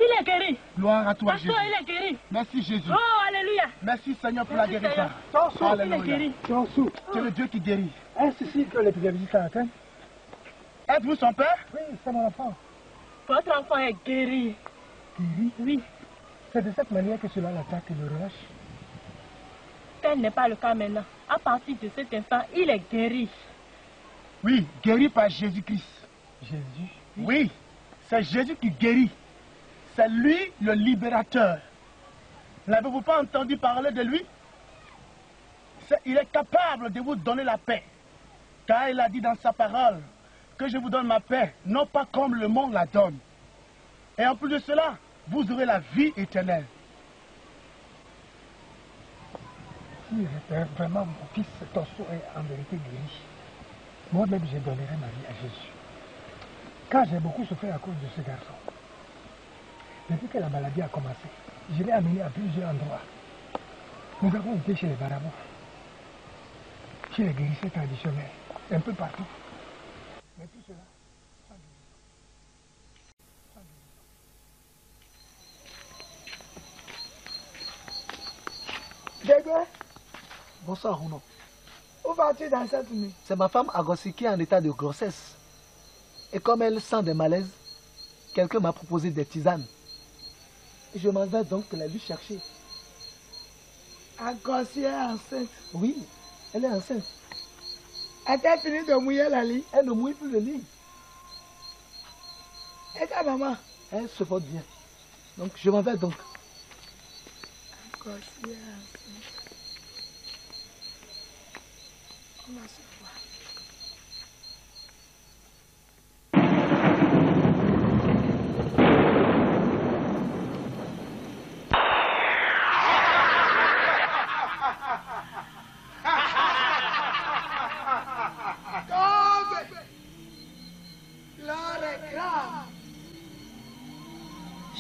Il est guéri. Gloire à toi Pasteur, Jésus. il est guéri. Merci Jésus. Oh, alléluia. Merci Seigneur pour la Merci, guérison. Seigneur. Il est Alléluia. guéri. Tu es le Dieu qui guérit. Est-ce ici que l'épidémie t'a atteint? Êtes-vous son père? Oui, c'est mon enfant. Votre enfant est guéri. Guéri? Oui. C'est de cette manière que cela l'attaque et le relâche. Tel n'est pas le cas maintenant. À partir de cet instant, il est guéri. Oui, guéri par Jésus-Christ. Jésus? Oui, c'est Jésus qui guérit. C'est lui le libérateur. N'avez-vous pas entendu parler de lui? Il est capable de vous donner la paix. Car il a dit dans sa parole que je vous donne ma paix, non pas comme le monde la donne. Et en plus de cela, vous aurez la vie éternelle. Si j'étais vraiment mon fils, ton soin est en vérité guéri. Moi-même, je donnerai ma vie à Jésus. Car j'ai beaucoup souffert à cause de ce garçon. Depuis que la maladie a commencé, je l'ai amené à plusieurs endroits. Nous avons été chez les Barabous, chez les guérisseurs traditionnels, un peu partout. Mais tout cela, sans guérison. Dégué, Bonsoir, Rouno. où vas-tu dans cette nuit? C'est ma femme Agossi qui est en état de grossesse. Et comme elle sent des malaises, quelqu'un m'a proposé des tisanes. Et je m'en vais donc la lui chercher. Agossi est enceinte. Oui, elle est enceinte. A-t-elle fini de mouiller la lit? Elle ne mouille plus le lit. Et ta maman? Elle se porte bien. Donc je m'en vais donc. Agossi est enceinte. maintenant cette fois.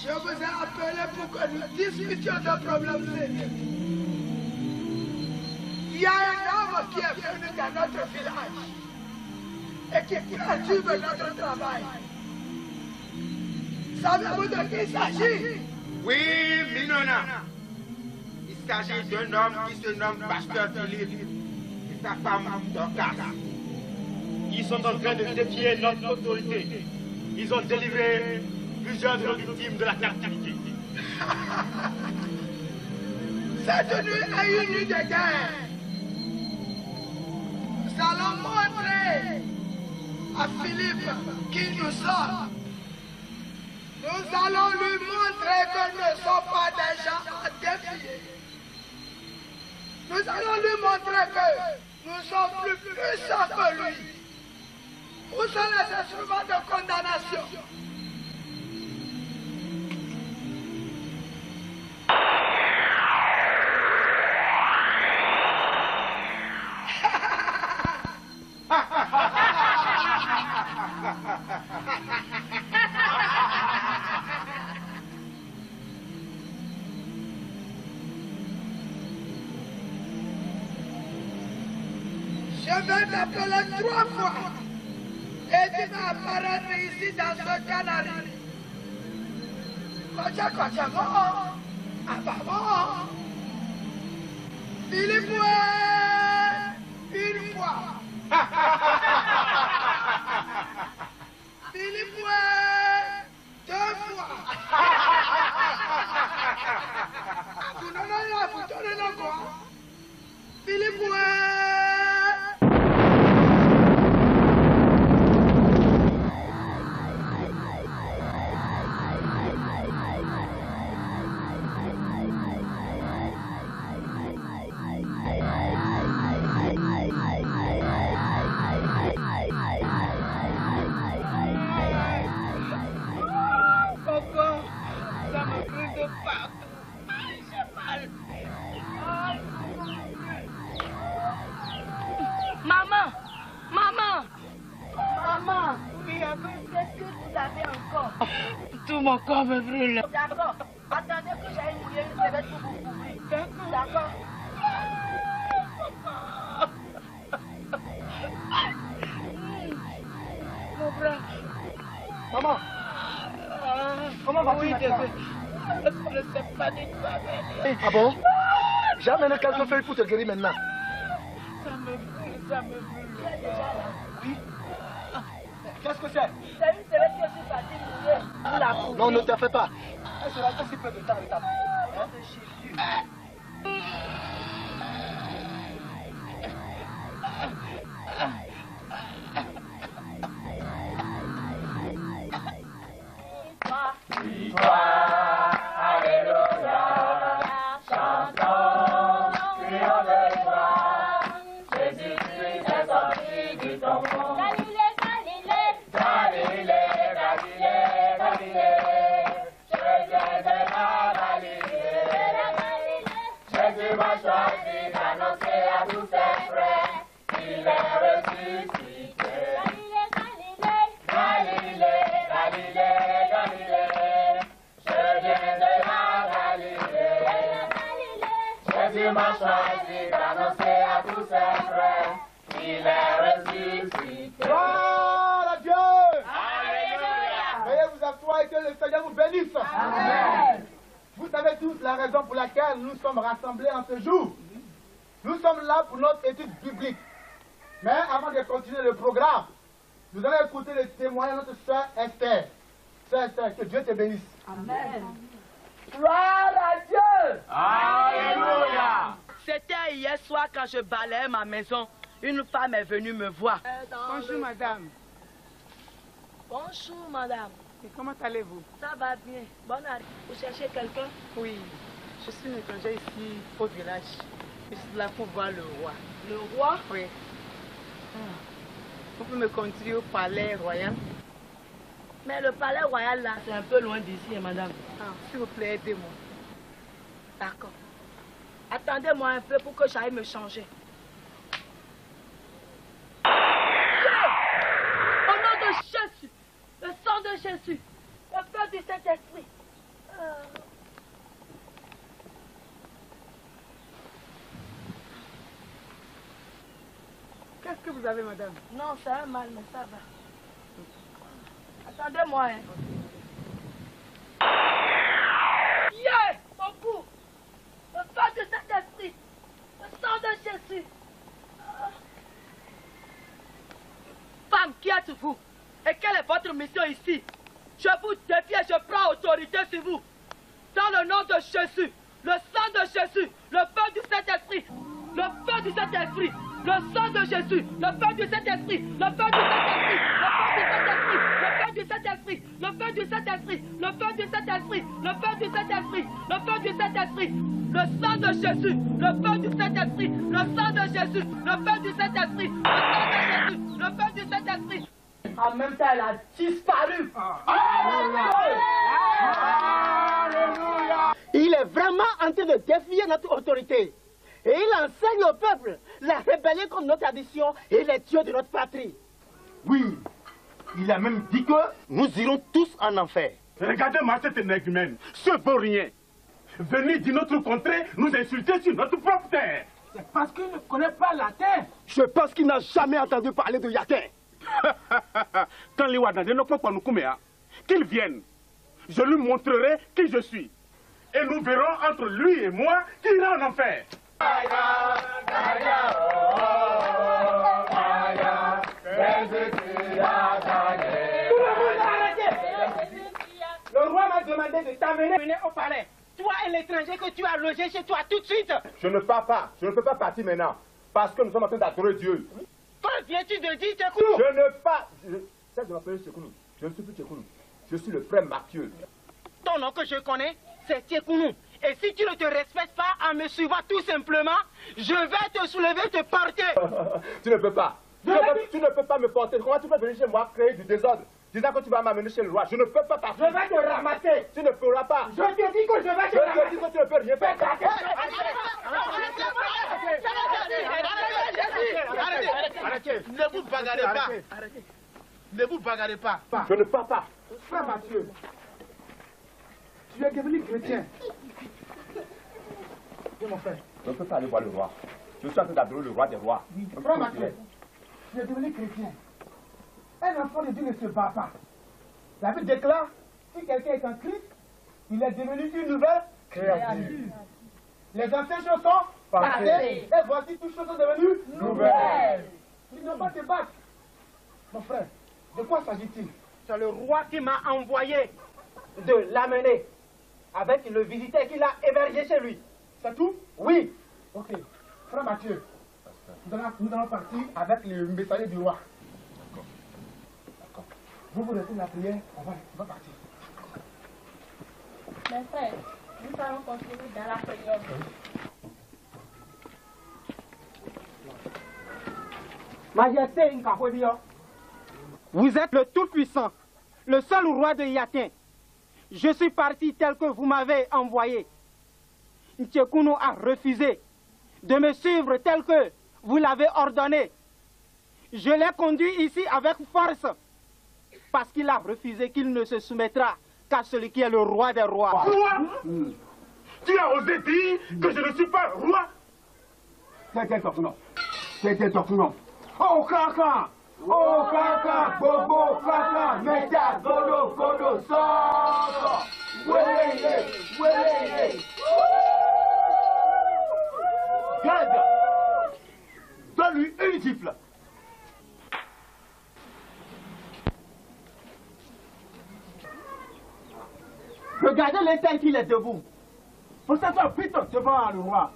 Je vous ai appelé pour que nous discutions de problème sérieux. Il y a un homme qui est venu dans notre village et qui perturbe notre travail. Savez-vous de qui il s'agit? Oui, Minona. Il s'agit d'un homme qui se nomme Pasteur Philippe et sa femme Dorcas. Ils sont en train de défier notre autorité. Ils ont délivré plusieurs de nos victimes de la captivité. Cette nuit est une nuit de guerre. Nous allons montrer à Philippe qui nous sommes. Nous allons lui montrer que nous ne sommes pas des gens à défier. Nous allons lui montrer que nous sommes plus puissants que lui. Où sont les instruments de condamnation? Je vais t'appeler 3 fois et tu vas apparaître ici dans ce canari. Kocha, bon. Philippe, une fois. Philippe, 2 fois. Vous donnez quoi? Philippe, Tout mon corps me brûle. D'accord. Attendez que j'aille mouiller, je vais tout vous couvrir. D'accord. Mon frère. Maman. Comment vas-tu? Oui, je ne sais pas du tout. Ah bon? J'ai amené quelques feuilles pour te guérir maintenant. Ça me brûle. Oui. Qu'est-ce que c'est? C'est une semaine que je suis partie mouiller. Vous la couvrir. Non, ne t'en fais pas. Elle sera aussi peu de temps avec ta Victoire, alléluia, chantons, crions de joie, Jésus-Christ est sorti du tombeau. Galilée, Jésus est de la Galilée. Jésus m'a choisi d'annoncer à tous ses frères qu'il est ressuscité. Galilée, je viens de la Galilée. Jésus m'a choisi d'annoncer à tous ses frères qu'il est ressuscité. Gloire à Dieu! Alléluia! Veuillez vous asseoir et que le Seigneur vous bénisse. Amen. Vous savez tous la raison pour laquelle nous sommes rassemblés en ce jour. Nous sommes là pour notre étude biblique. Mais avant de continuer le programme, nous allons écouter le témoignage de notre sœur Esther. Sœur Esther, que Dieu te bénisse. Amen. Gloire à Dieu! Alléluia! C'était hier soir quand je balayais ma maison. Une femme est venue me voir. Bonjour madame. Bonjour madame. Et comment allez-vous? Ça va bien. Bonne année. Vous cherchez quelqu'un? Oui, je suis une étrangère ici au village. Je suis là pour voir le roi. Le roi? Oui. Vous pouvez me conduire au palais royal? Mais le palais royal là, c'est un peu loin d'ici, madame. S'il vous plaît, aidez-moi. D'accord. Attendez-moi un peu pour que j'aille me changer. Au nom de Jésus, le sang de Jésus, le feu du Saint-Esprit. Qu'est-ce que vous avez, madame? Non, c'est un mal, mais ça va. Attendez-moi, hein. Yeah! Mon cou! Le feu du Saint-Esprit! Le sang de Jésus! Femme, qui êtes-vous? Et quelle est votre mission ici? Je vous défie et je prends autorité sur vous. Dans le nom de Jésus, le sang de Jésus, le feu du Saint-Esprit, le feu du Saint-Esprit, le sang de Jésus, le feu du Saint-Esprit, le feu du Saint-Esprit, le feu du Saint-Esprit, le feu du Saint-Esprit, le feu du Saint-Esprit, le feu du Saint-Esprit, le feu du Saint-Esprit, le sang de Jésus, le feu du Saint-Esprit, le sang de Jésus, le feu du Saint-Esprit, le sang de Jésus, le feu du Saint-Esprit. En même temps, elle a disparu. Il est vraiment en train de défier notre autorité. Et il enseigne au peuple la rébellion contre notre tradition et les dieux de notre patrie. Oui, il a même dit que nous irons tous en enfer. Regardez-moi cet énergumène, ce vaut rien. Venir d'une autre contrée nous insulter sur notre propre terre. C'est parce qu'il ne connaît pas la terre. Je pense qu'il n'a jamais entendu parler de Yatin. Quand les Wadandé ne peuvent pas nous coumer, qu'il vienne. Je lui montrerai qui je suis. Et nous verrons entre lui et moi qui ira en enfer. Le roi m'a demandé de t'amener au palais. Toi et l'étranger que tu as logé chez toi tout de suite. Je ne pars pas. Je ne peux pas partir maintenant. Parce que nous sommes en train d'adorer Dieu. Quand viens-tu de dire Tchekounou? Je ne pas. Ça, je m'appelle Tchekounou. Je ne suis plus Tchekounou. Je suis le frère Mathieu. Ton nom que je connais, c'est Tchekounou. Et si tu ne te respectes pas en me suivant tout simplement, je vais te soulever et te porter. Tu ne peux pas. Tu ne peux pas me porter. Comment tu peux venir chez moi créer du désordre, disant que tu vas m'amener chez le roi? Je ne peux pas partir. Je vais te ramasser. Tu ne pourras pas. Je te dis que je vais te ramasser. Je te dis que tu ne peux rien faire. Arrêtez. Ne vous bagarrez pas. Arrêtez. Ne vous bagarrez pas. Je ne pars pas. Frère Mathieu, tu es devenu chrétien. Oui, mon frère. Je ne peux pas aller voir le roi. Je suis en train d'adorer le roi des rois. Frère Mathieu, tu es devenu chrétien. Un enfant de Dieu ne se bat pas. La Bible déclare, si quelqu'un est en Christ, il est devenu une nouvelle créature. Les anciennes choses sont passées. Et voici toutes choses sont devenues nouvelles. Il ne faut pas te battre. Mon frère, de quoi s'agit-il? C'est le roi qui m'a envoyé de l'amener avec le visiteur qu'il a hébergé chez lui. C'est tout? Oui. Ok. Frère Mathieu, nous allons partir avec le messager du roi. D'accord. Vous restez la prière, on va partir. Mes frères, nous allons continuer dans la prière. Majesté Nkapodio, vous êtes le Tout-Puissant, le seul roi de Yatin. Je suis parti tel que vous m'avez envoyé. Tchekounou a refusé de me suivre tel que vous l'avez ordonné. Je l'ai conduit ici avec force parce qu'il a refusé qu'il ne se soumettra qu'à celui qui est le roi des rois. Roi? Tu as osé dire que je ne suis pas roi? C'était Tchekounou. C'était Tchekounou. Oh Kaka! Oh Kaka! Bobo Kaka! Meta Godo Godo Soko! Wélé! Wélé! Garde! Donne-lui une gifle! Regardez l'état qu'il est debout. Pour ça, toi, vite devant le roi.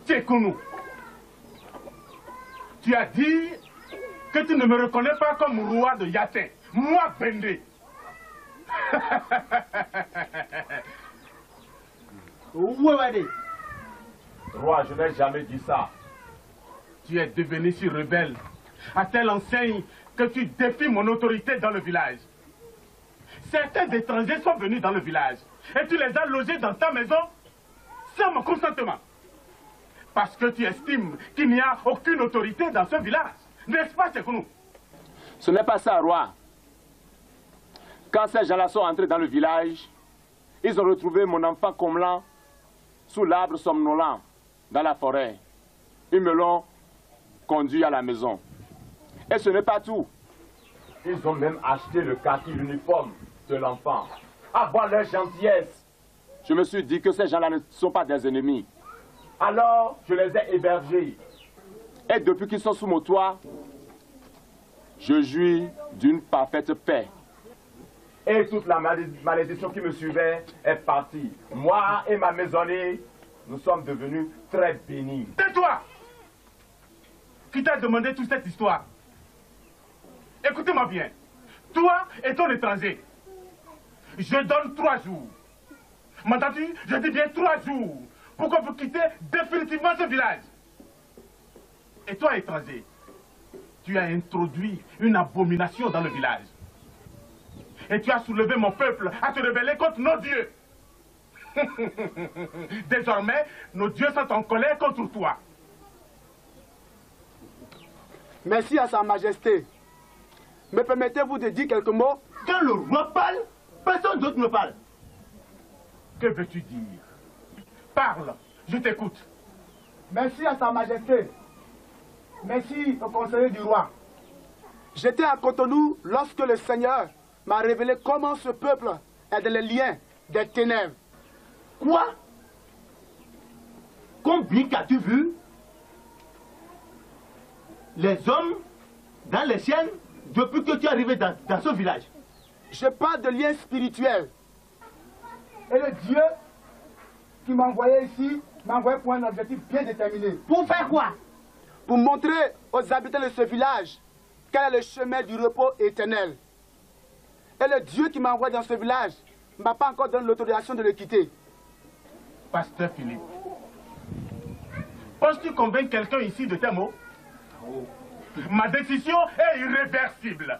Tchekounou, tu as dit que tu ne me reconnais pas comme roi de Yatin. Moi, Bendé. Ouéwadi. Roi, je n'ai jamais dit ça. Tu es devenu si rebelle, à telle enseigne que tu défies mon autorité dans le village. Certains étrangers sont venus dans le village et tu les as logés dans ta maison sans mon consentement. Parce que tu estimes qu'il n'y a aucune autorité dans ce village. N'est-ce pas, Tchekounou? Ce n'est pas ça, roi. Quand ces gens-là sont entrés dans le village, ils ont retrouvé mon enfant Komlan sous l'arbre somnolent dans la forêt. Ils me l'ont conduit à la maison. Et ce n'est pas tout. Ils ont même acheté le kaki, l'uniforme de l'enfant. À voir leur gentillesse. Je me suis dit que ces gens-là ne sont pas des ennemis. Alors, je les ai hébergés. Et depuis qu'ils sont sous mon toit, je jouis d'une parfaite paix. Et toute la malédiction qui me suivait est partie. Moi et ma maisonnée, nous sommes devenus très bénis. Tais-toi! Qui t'a demandé toute cette histoire? Écoutez-moi bien. Toi et ton étranger, je donne 3 jours. M'entends-tu? Je dis bien 3 jours pour que vous quittez définitivement ce village. Et toi, étranger, tu as introduit une abomination dans le village. Et tu as soulevé mon peuple à te rebeller contre nos dieux. Désormais, nos dieux sont en colère contre toi. Merci à Sa Majesté. Me permettez-vous de dire quelques mots? Quand le roi parle, personne d'autre ne parle. Que veux-tu dire? Parle, je t'écoute. Merci à Sa Majesté. Merci au conseiller du roi. J'étais à Cotonou lorsque le Seigneur m'a révélé comment ce peuple est dans les liens des ténèbres. Quoi? Combien qu'as-tu vu? Les hommes dans les ciels depuis que tu es arrivé dans ce village? Je parle de liens spirituels. Et le Dieu qui m'a envoyé ici m'a envoyé pour un objectif bien déterminé. Pour faire quoi? Pour montrer aux habitants de ce village quel est le chemin du repos éternel. Et le Dieu qui m'a envoyé dans ce village ne m'a pas encore donné l'autorisation de le quitter. Pasteur Philippe, penses-tu convaincre quelqu'un ici de tes mots? Ma décision est irréversible.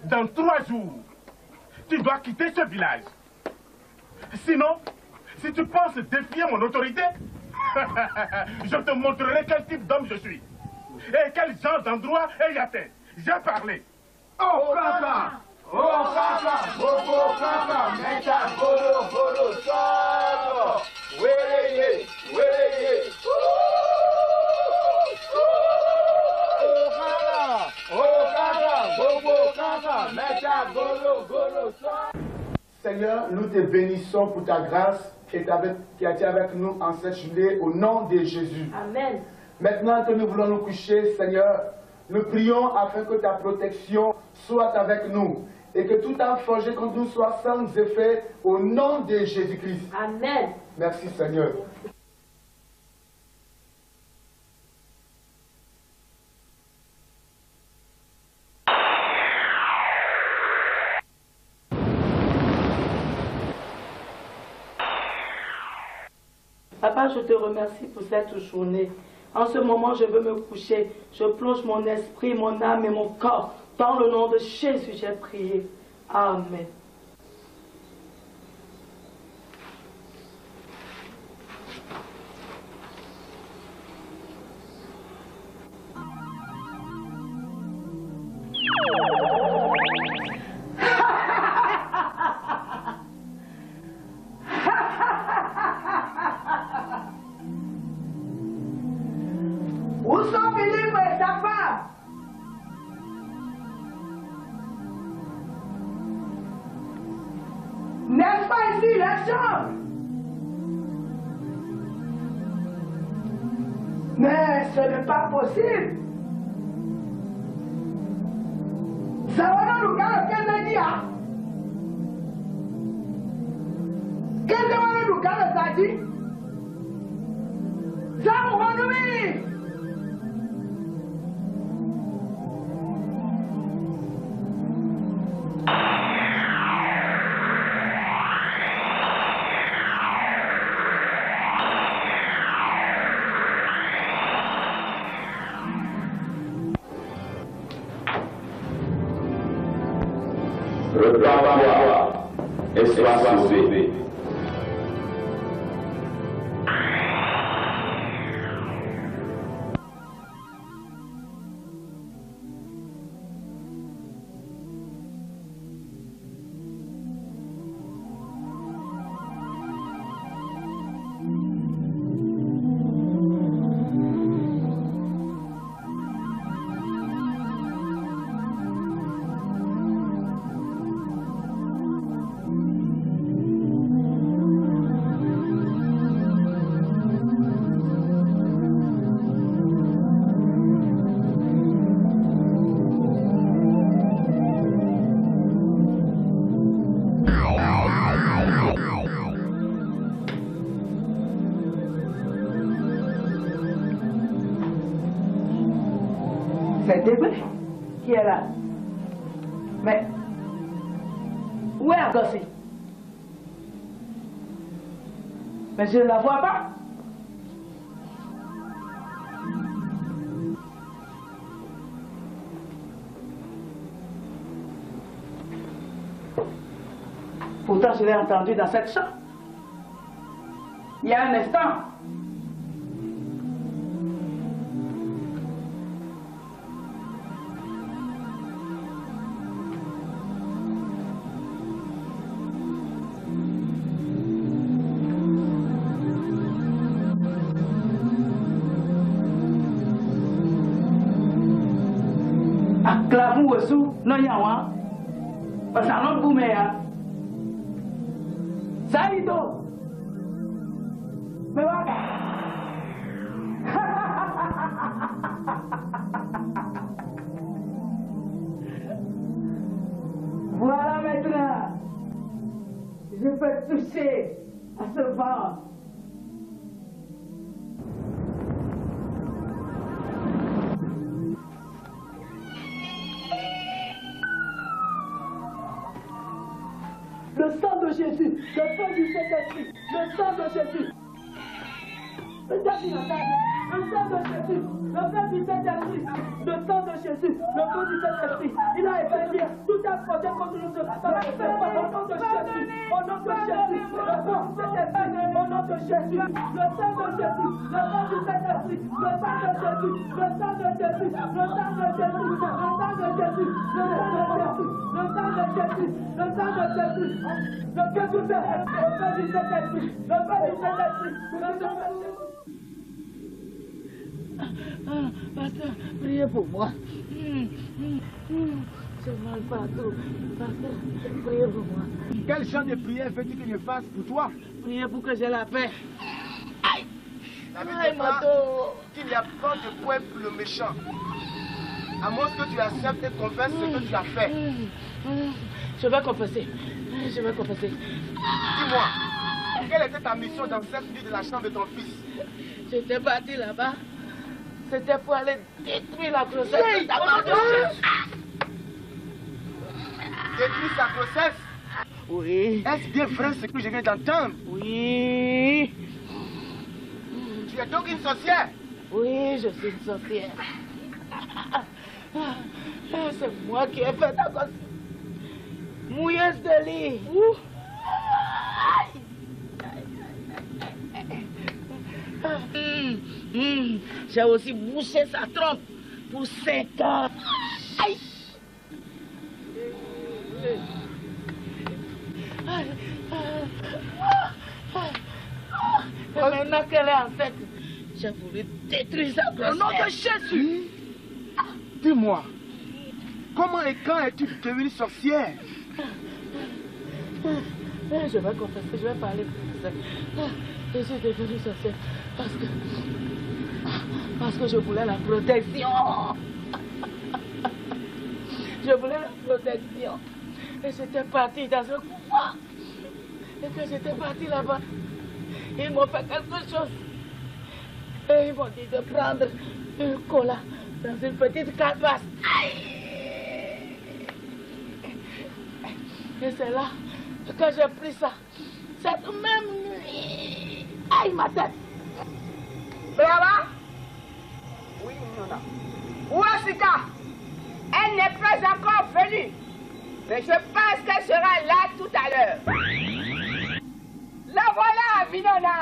Dans 3 jours, tu dois quitter ce village. Sinon, si tu penses défier mon autorité, je te montrerai quel type d'homme je suis. Et quel genre d'endroit est atteint. J'ai parlé. Oh kaka! Oh kaka! Bobo kaka! Meta bolo bolo solo! Weye! Weye! Oh kaka! Oh kaka! Bobo kaka! Meta bolo bolo solo! Seigneur, nous te bénissons pour ta grâce qui a été avec nous en cette journée au nom de Jésus. Amen. Maintenant que nous voulons nous coucher, Seigneur, nous prions afin que ta protection soit avec nous et que tout arme forgé contre nous soit sans effet au nom de Jésus-Christ. Amen. Merci Seigneur. Papa, je te remercie pour cette journée. En ce moment, je veux me coucher. Je plonge mon esprit, mon âme et mon corps. Dans le nom de Jésus, j'ai prié. Amen. Où sont Philippe et sa femme? N'est-ce pas ici la chambre? Mais ce n'est pas possible. Zawana Lugano Kennedy. Qu'est-ce que Lugano t'a dit? Zawana. Reprends-toi et sois sauvé. C'est Debré qui est là. Mais où est Agassi? Mais je ne la vois pas. Pourtant, je l'ai entendu dans cette chambre. Il y a un instant. Clavou sous non yawa parce que non boumea Saïdo mais va voilà maintenant je peux toucher à ce vent. Le sang de Jésus, le sang du Saint-Esprit, le sang de Jésus. Le sang de Jésus, le sang du Saint-Esprit, le sang de Jésus, le sang du Saint-Esprit. Il a évacué tout un projet contre nous. Au nom de Jésus, au nom de Jésus, le sang du Saint-Esprit, au nom de Jésus, le sang de Jésus, le sang du Saint-Esprit, le sang de Jésus, le sang de Jésus, le sang de Jésus, le sang de Jésus, le sang de Jésus, le sang de Jésus, le sang de Jésus, le Dieu tout fait, le sang du Saint-Esprit, le sang du Saint-Esprit, le sang de Jésus. Pasteur, priez pour moi. J'ai mal partout. Pasteur, priez pour moi. Quel genre de prière veux-tu que je fasse pour toi? Priez pour que j'ai la paix. Aïe! La Bible déclare qu'il n'y a pas de poids pour le méchant. À moins que tu acceptes et confesses ce que tu as fait. Je vais confesser. Je vais confesser. Dis-moi, quelle était ta mission dans cette nuit de la chambre de ton fils? J'étais parti là-bas. C'était pour aller détruire la grossesse Oui, de ta mère. Détruire sa grossesse? Oui. Est-ce bien vrai ce que je viens d'entendre? Oui. Tu es donc une sorcière? Oui, je suis une sorcière. C'est moi qui ai fait ta grossesse. Mouilleuse de lit. J'ai aussi bouché sa trompe pour 5 ans. Aïe. Et maintenant qu'elle est enceinte, j'ai voulu détruire sa grossesse. Au nom de Jésus. Dis-moi, comment et quand es-tu devenue sorcière? Je vais confesser, je vais parler de ça. Je suis devenue sorcière parce que je voulais la protection. Je voulais la protection. Et j'étais partie dans un couvent. Et quand j'étais partie là-bas, ils m'ont fait quelque chose. Et ils m'ont dit de prendre un cola dans une petite calebasse. Et c'est là que j'ai pris ça. Cette même nuit. Aïe, ma tête. Brava. Oui, Nona. Où est Sika? Elle n'est pas encore venue. Mais je pense qu'elle sera là tout à l'heure. La voilà, Minona.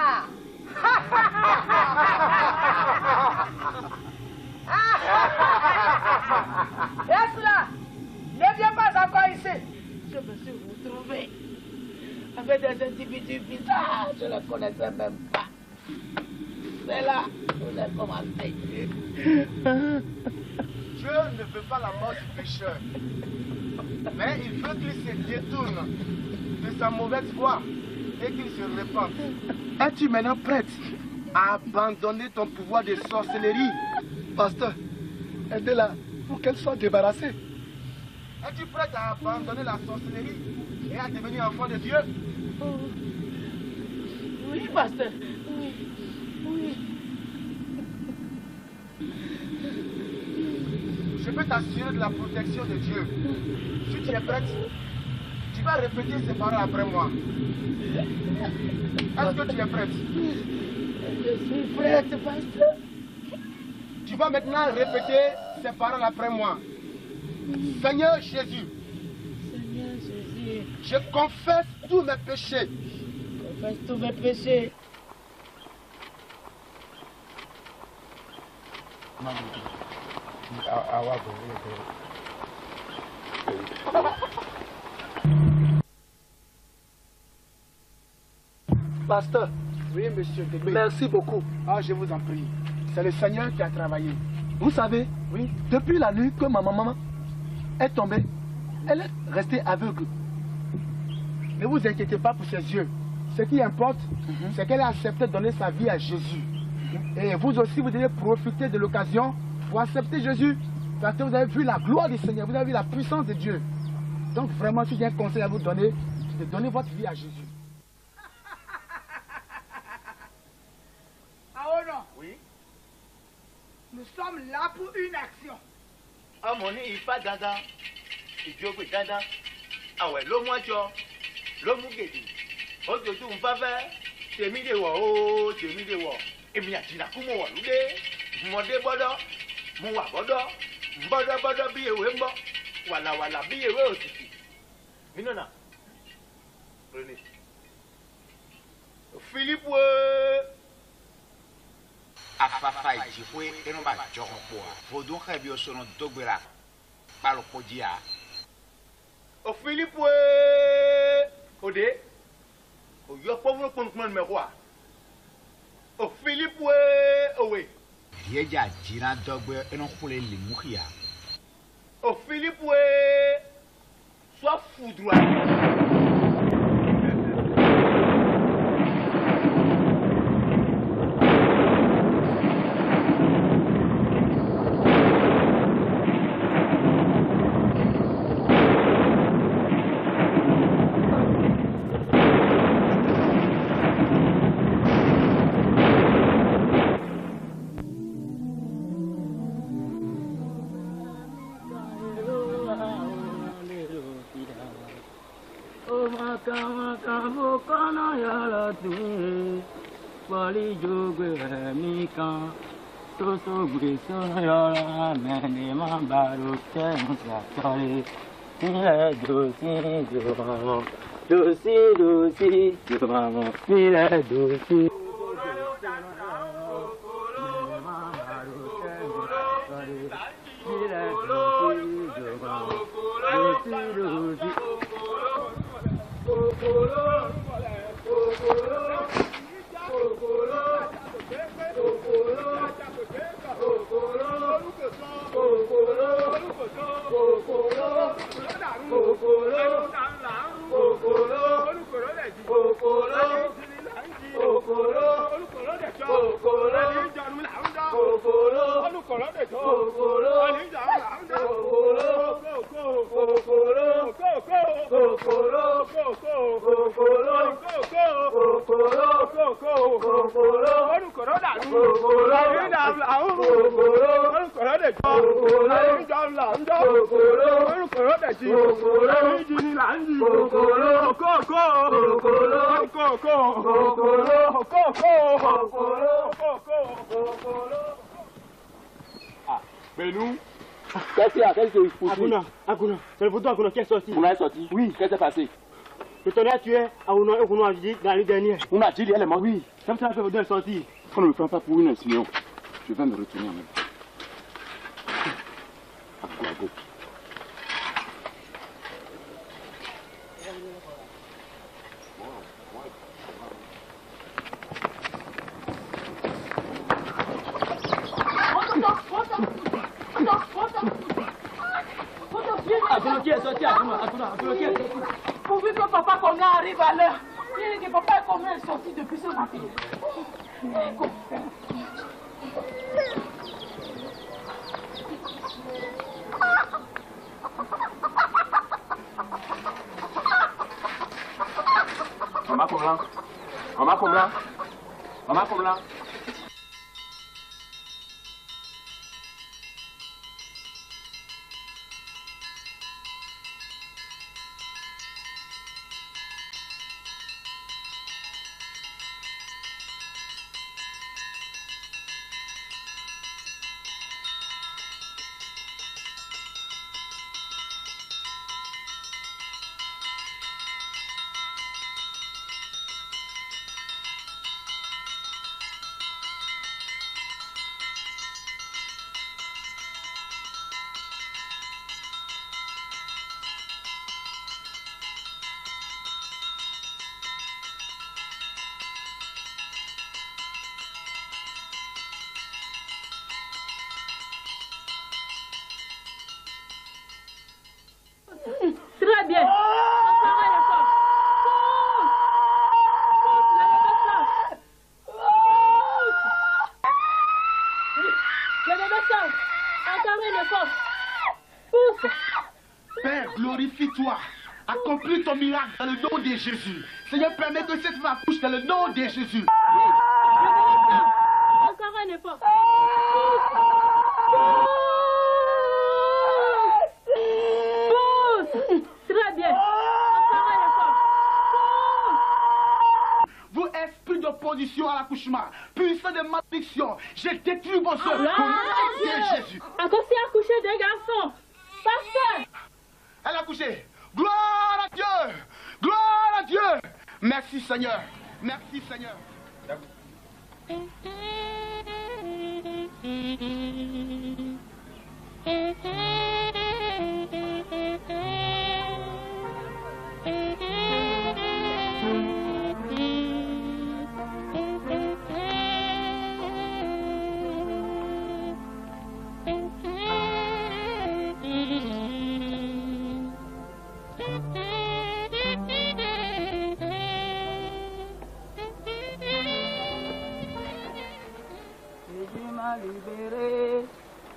Reste là. Ne viens pas encore ici. Je me suis retrouvé avec des individus bizarres. Je ne les connaissais même pas. C'est là où j'ai commencé. Dieu ne veut pas la mort du pécheur. Mais il veut qu'il se détourne de sa mauvaise voie et qu'il se repente. Es-tu maintenant prête à abandonner ton pouvoir de sorcellerie? Pasteur, aidez-la pour qu'elle soit débarrassée. Es-tu prête à abandonner la sorcellerie et à devenir enfant de Dieu? Oui, pasteur. Oui. Oui. Je peux t'assurer de la protection de Dieu. Si tu es prête, tu vas répéter ces paroles après moi. Est-ce que tu es prête? Je suis prête, pasteur. Tu vas maintenant répéter ces paroles après moi. Seigneur Jésus. Seigneur Jésus. Je confesse tous mes péchés. Je confesse tous mes péchés. Pasteur, oui monsieur, merci beaucoup. Ah, je vous en prie. C'est le Seigneur qui a travaillé. Vous savez, oui, depuis la nuit que ma maman est tombée, elle est restée aveugle. Ne vous inquiétez pas pour ses yeux. Ce qui importe, c'est qu'elle a accepté de donner sa vie à Jésus. Et vous aussi, vous devez profiter de l'occasion pour accepter Jésus. Parce que vous avez vu la gloire du Seigneur, vous avez vu la puissance de Dieu. Donc vraiment, si j'ai un conseil à vous donner, c'est de donner votre vie à Jésus. Aono. Oui. Nous sommes là pour une action. Ah mon il pas dada. Il dit que dada. Ah ouais, l'homme moitié. L'homme guédi. Aujourd'hui on va faire. C'est mis de wa c'est mis de wa. Et bien tu n'as comment wa l'oude. Mon dé bodo. Mon wa bodo. Bodo biye wembo. Wala biye we aussi. Minona. Prenez. Philippe afafa ijifwe enomba jogpo vodun khabi osono dogbera palo podia o Philippe ode o yo povro pon me kwa o Philippe owe yeja jira dogbe eno khule limukhia o Philippe soit foudroyé. Qu'est-ce qu'il y a? Qu'est-ce que vous Akuna, c'est le photo Akuna qui est sorti. Vous m'avez sorti? Oui. Qu'est-ce qui s'est passé? Le tonnerre a tué Akuna et Akuna a dit dans l'année dernière. On a dit, elle est morte? Oui. Comme ça, la photo est sortie. On ne me prend pas pour une inspiration. Je vais me retourner en même temps. Go. Akuna qui est sorti, Akuna qui est sorti. Pourvu que papa Kona arrive à l'heure. Il dit que papa Kona est sorti depuis ce matin. Maman Komla. Très bien. Encore un effort. Le bébé sort. Encore un effort. Pousse. Père, glorifie-toi. Accomplis ton miracle dans le nom de Jésus. Seigneur, permets que cette femme accouche dans le nom de Jésus. Encore un effort. Pousse. Très bien. Encore un effort. Vous, esprit d'opposition à l'accouchement, puissant de malédiction, je détruis vos œuvres au nom de Jésus. Akosi a couché deux garçons. Pasteur. Elle a couché. Gloire à Dieu. Gloire à Dieu. Merci Seigneur. Merci Seigneur. Jésus m'a libéré,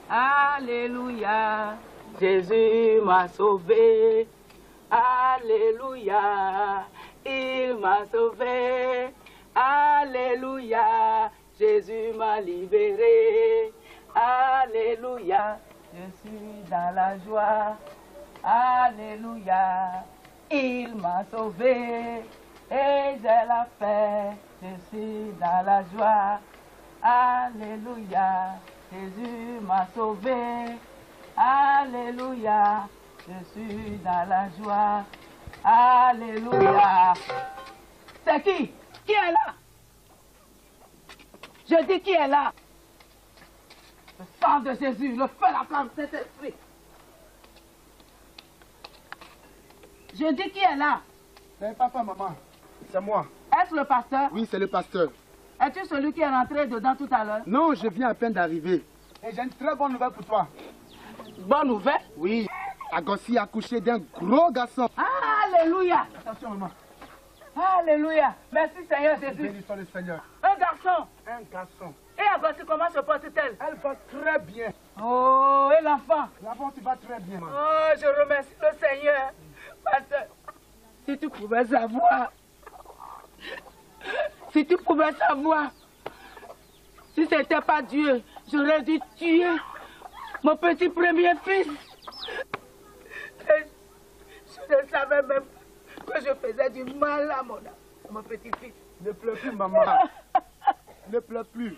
alléluia. Jésus m'a sauvé, alléluia. Il m'a sauvé, alléluia. Jésus m'a libéré, alléluia. Je suis dans la joie, alléluia. Il m'a sauvé et j'ai la paix. Je suis dans la joie. Alléluia, Jésus m'a sauvé. Alléluia, je suis dans la joie. Alléluia. C'est qui? Qui est là? Je dis qui est là? Le sang de Jésus, le feu, la flamme, cet esprit. Je dis qui est là? C'est papa, maman. C'est moi. Est-ce le pasteur? Oui, c'est le pasteur. Es-tu celui qui est rentré dedans tout à l'heure? Non, je viens à peine d'arriver. Et j'ai une très bonne nouvelle pour toi. Bonne nouvelle? Oui. Agossi a accouché d'un gros garçon. Alléluia. Attention, maman. Alléluia. Merci Seigneur Jésus. Béni soit le Seigneur. Un garçon. Un garçon. Et Agossi, comment se porte-t-elle? Elle va très bien. Oh, et l'enfant? L'enfant, tu vas très bien. Oh, je remercie le Seigneur. Pasteur, si tu pouvais savoir. Si tu pouvais savoir. Si ce n'était pas Dieu, j'aurais dû tuer mon petit premier fils. Et je ne savais même pas que je faisais du mal à mon petit-fils. Ne pleure plus, maman. Ne pleure plus.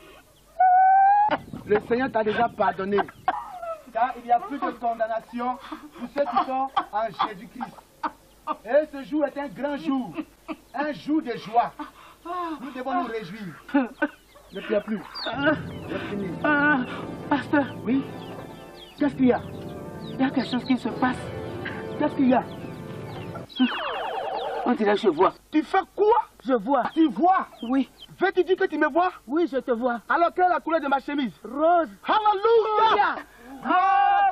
Le Seigneur t'a déjà pardonné. car il n'y a plus de condamnation pour ceux qui sont en Jésus-Christ. Et ce jour est un grand jour de joie. Nous devons nous réjouir. Ne pleure plus. Pasteur. Oui. Qu'est-ce qu'il y a? Il y a quelque chose qui se passe. Qu'est-ce qu'il y a? On dirait que je vois. Tu fais quoi? Je vois. Tu vois? Oui. Veux-tu dire que tu me vois? Oui, je te vois. Alors quelle est la couleur de ma chemise? Rose. Alléluia! Oh,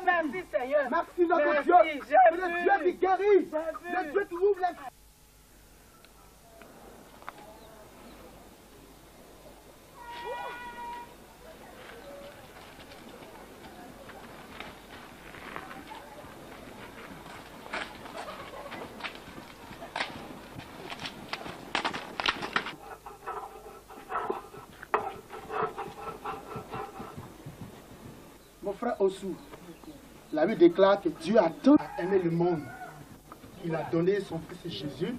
merci Seigneur. Merci notre Dieu. C'est le Dieu qui guérit. Le Dieu qui ouvre les... Mon frère Ossou, la Bible déclare que Dieu a tant aimé le monde qu'il a donné son Fils Jésus,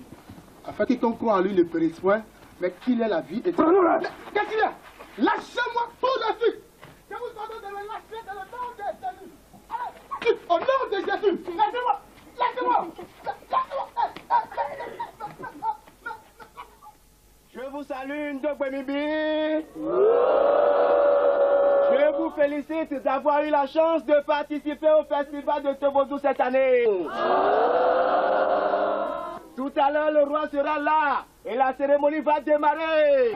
afin que quiconque croit en lui ne périsse point, mais qu'il ait la vie éternelle. Qu'est-ce qu'il y a? Lâchez-moi tout de suite! Je vous ordonne de me lâcher dans le nom de Jésus! Au nom de Jésus! Lâchez-moi! Lâchez-moi! Je vous salue, Ndogwemibi. Je vous félicite d'avoir eu la chance de participer au festival de Tobozo cette année. Tout à l'heure, le roi sera là et la cérémonie va démarrer.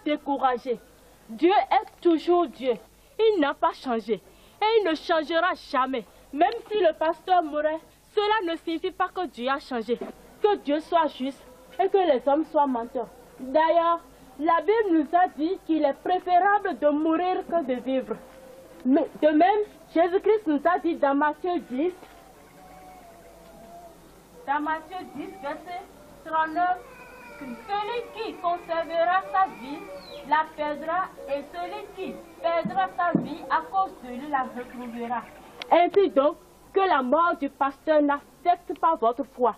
Découragé. Dieu est toujours Dieu. Il n'a pas changé. Et il ne changera jamais. Même si le pasteur mourait, cela ne signifie pas que Dieu a changé. Que Dieu soit juste et que les hommes soient menteurs. D'ailleurs, la Bible nous a dit qu'il est préférable de mourir que de vivre. Mais de même, Jésus-Christ nous a dit dans Matthieu 10, verset 39, celui qui conservera sa vie la perdra, et celui qui perdra sa vie à cause de lui la retrouvera. Ainsi donc, que la mort du pasteur n'affecte pas votre foi.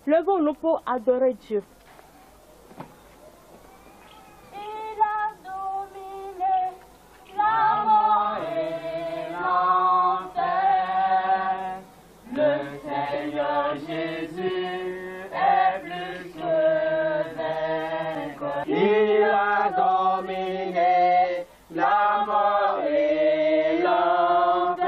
Levons-nous pour adorer Dieu. Il a dominé la mort et l'enfer. Le Seigneur Jésus est plus que vainqueur. Il a dominé la mort et l'enfer.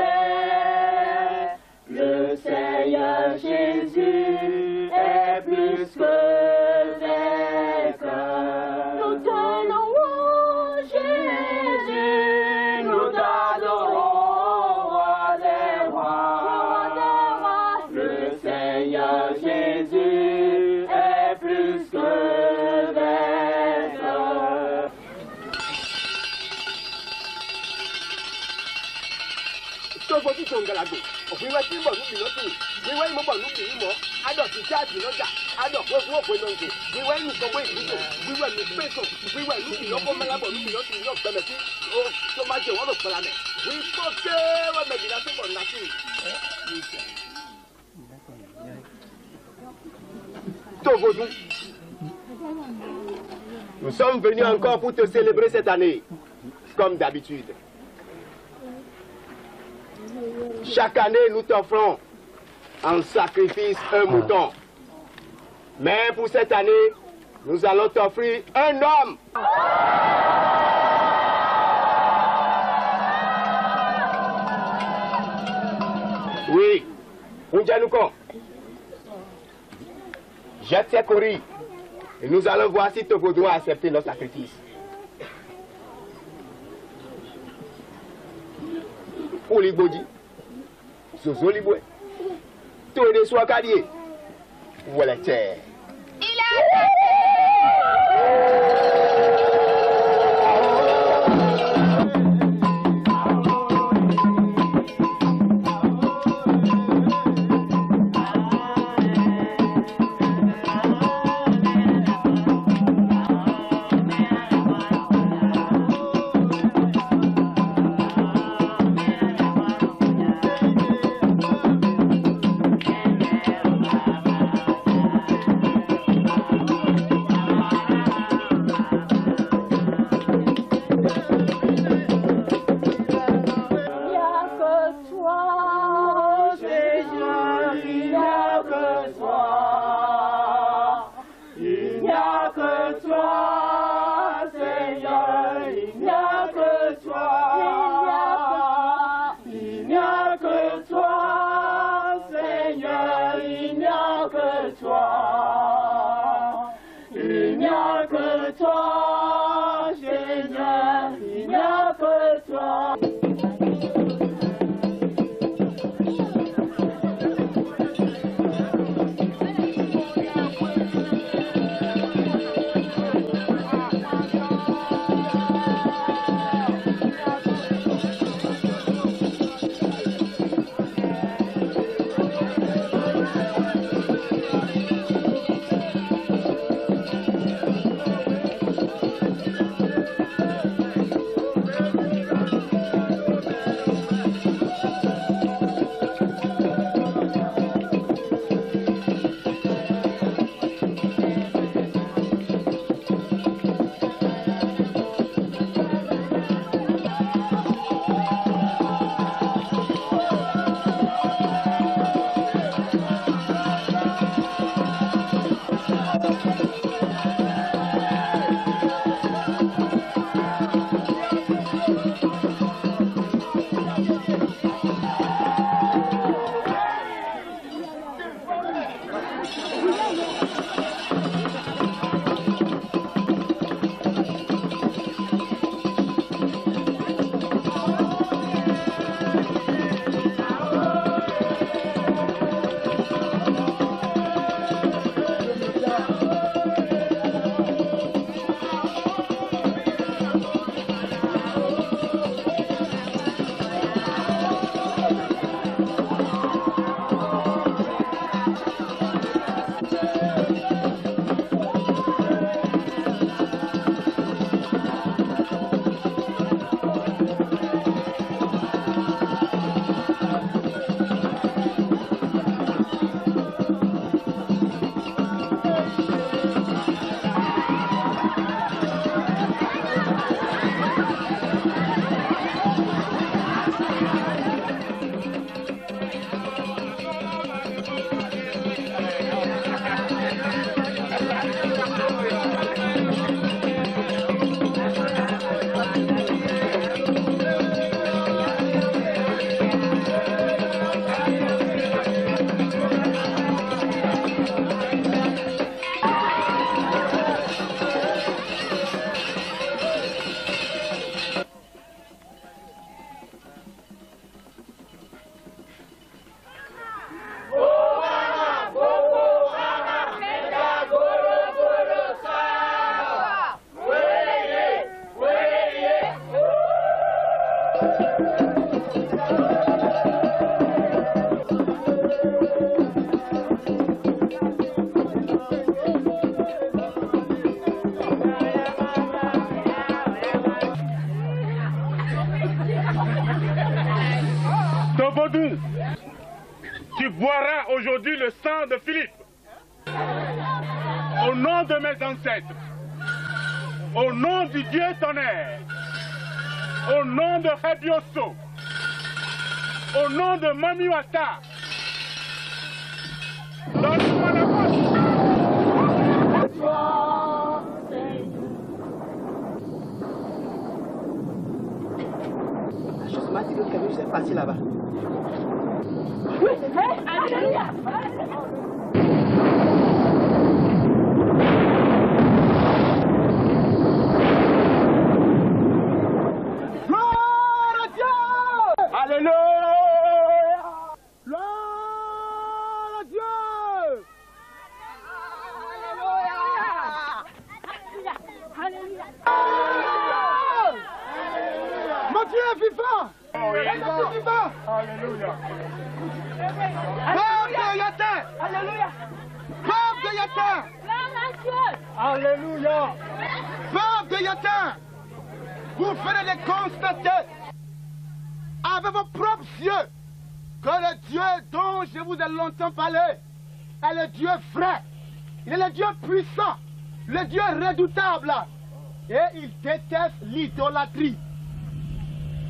Le Seigneur Jésus est plus que vainqueur. Nous te louons, Jésus, nous t'adorons, roi des rois. Le Seigneur Jésus est plus que vainqueur. Togo ti tó ń galago, òfìwé tí ń bọ̀ níbi lọ́tún, wíwé ìmọ̀ bọ̀ níbi ìmọ̀, adọ̀ ti jáàjì lọ́jà, adọ̀ pé fún òpin náà jù, wíwé ìlú sọ̀wé ìdíjọ, wíwé ìlú pèsò, wíwé ìlú ìlọ́pọ̀ mẹ́lábọ̀ níbi lọ́tún yóò gbẹmẹ̀ sí, ó tó má jẹ wọ́n lò pẹ̀lá mẹ́, wí tó ké wọ́n mẹ́bìlá tó bọ̀ ńlá sí. Togodou, nous sommes venus encore pour te célébrer cette année, comme d'habitude. Chaque année, nous t'offrons en sacrifice un mouton. Mais pour cette année, nous allons t'offrir un homme. Oui, Unjanouko. Jette ses coris et nous allons voir si Togodou a accepté notre sacrifice. Pour les body, Zozo Liboué, tout est soit carrier. Voilà, tiens. Il a le sang de Philippe, au nom de mes ancêtres, au nom du Dieu tonnerre, au nom de Hebioso, au nom de Mamiwata, donne-moi la Justement, c'est que quelqu'un s'est passé là-bas. Oui, alléluia. Gloire à Dieu! Alléluia! Gloire à Dieu! Alléluia. Mon Dieu est vivant! Alléluia! Alléluia! Peuple de Yatin! Alléluia. Peuple de Yatin! Alléluia! Peuple de Yatin! Vous venez de constater avec vos propres yeux que le Dieu dont je vous ai longtemps parlé est le Dieu vrai. Il est le Dieu puissant, le Dieu redoutable. Et il déteste l'idolâtrie.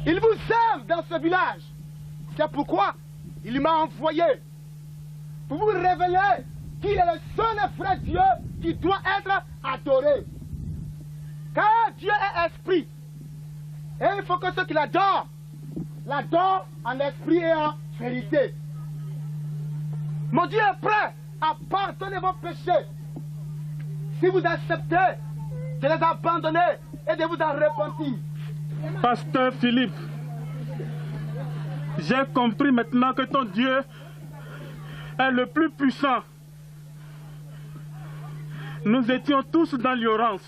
Il vous aime dans ce village. C'est pourquoi il m'a envoyé pour vous révéler qu'il est le seul et vrai Dieu qui doit être adoré. Car Dieu est esprit. Et il faut que ceux qui l'adorent en esprit et en vérité. Mon Dieu est prêt à pardonner vos péchés si vous acceptez de les abandonner et de vous en repentir. Pasteur Philippe, j'ai compris maintenant que ton Dieu est le plus puissant. Nous étions tous dans l'ignorance.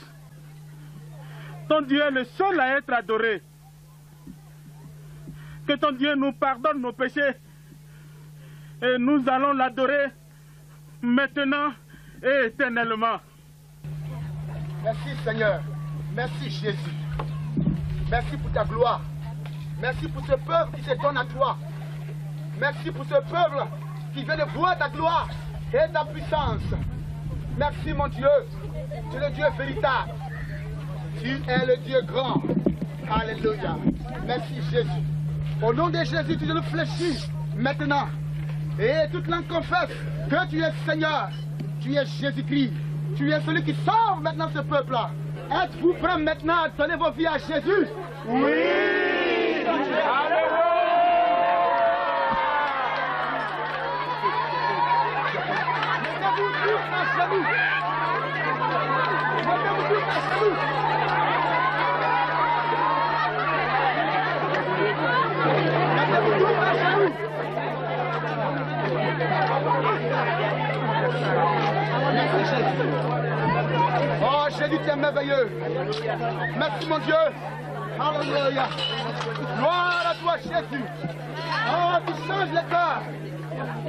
Ton Dieu est le seul à être adoré. Que ton Dieu nous pardonne nos péchés. Et nous allons l'adorer maintenant et éternellement. Merci Seigneur. Merci Jésus. Merci pour ta gloire. Merci pour ce peuple qui se donne à toi. Merci pour ce peuple qui vient de voir ta gloire et ta puissance. Merci mon Dieu. Tu es le Dieu véritable. Tu es le Dieu grand. Alléluia. Merci Jésus. Au nom de Jésus, tu nous fléchis maintenant. Et toute langue confesse que tu es Seigneur. Tu es Jésus-Christ. Tu es celui qui sauve maintenant ce peuple-là. Êtes-vous prêts maintenant à donner vos vies à Jésus? Oui! Alléluia! Mettez-vous tous à genoux. Mettez-vous tous à genoux. Mettez-vous tous à genoux. Merci Jésus. Oh Jésus, tu es merveilleux. Merci mon Dieu. Alléluia. Gloire à toi Jésus. Oh, tu changes les cœurs.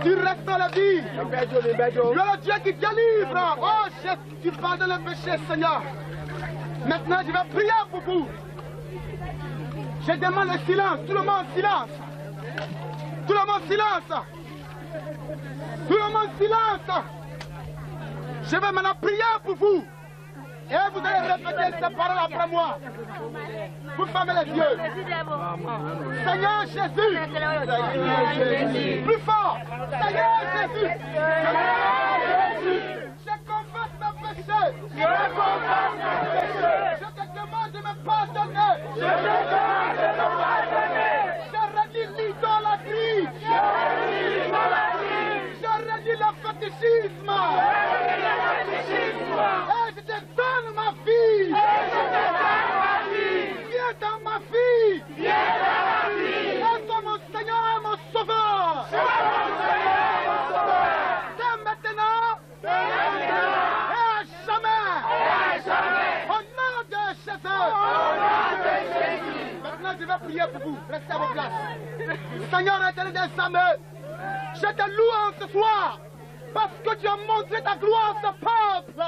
Tu restaures la vie. Tu es le Dieu qui délivre. Oh Jésus, tu pardonnes le péché Seigneur. Maintenant je vais prier pour vous. Je demande le silence. Tout le monde silence. Tout le monde silence. Tout le monde silence. Je vais maintenant prier pour vous. Et vous allez répéter ces paroles après moi. Vous fermez les yeux. Seigneur Jésus. Plus fort. Seigneur Jésus. Seigneur Jésus. Je confesse mes péchés. Je confesse mes péchés. Je te demande de me pardonner. Je te demande de me pardonner. Je redis l'idolâtrie. Je redis l'idolâtrie. Je redis le fétichisme. Et je te donne ma vie. Et je te donne ma vie. Viens dans ma vie. Viens dans ma vie. Et sois mon Seigneur et mon Sauveur. Sois mon Seigneur et mon Sauveur. Dès maintenant. Dès maintenant. Et à jamais. Et à jamais. Au nom de Jésus. Au nom de Jésus. Maintenant je vais prier pour vous. Restez à vos places. Seigneur éternel des armées, je te loue en ce soir. Parce que tu as montré ta gloire à ce peuple.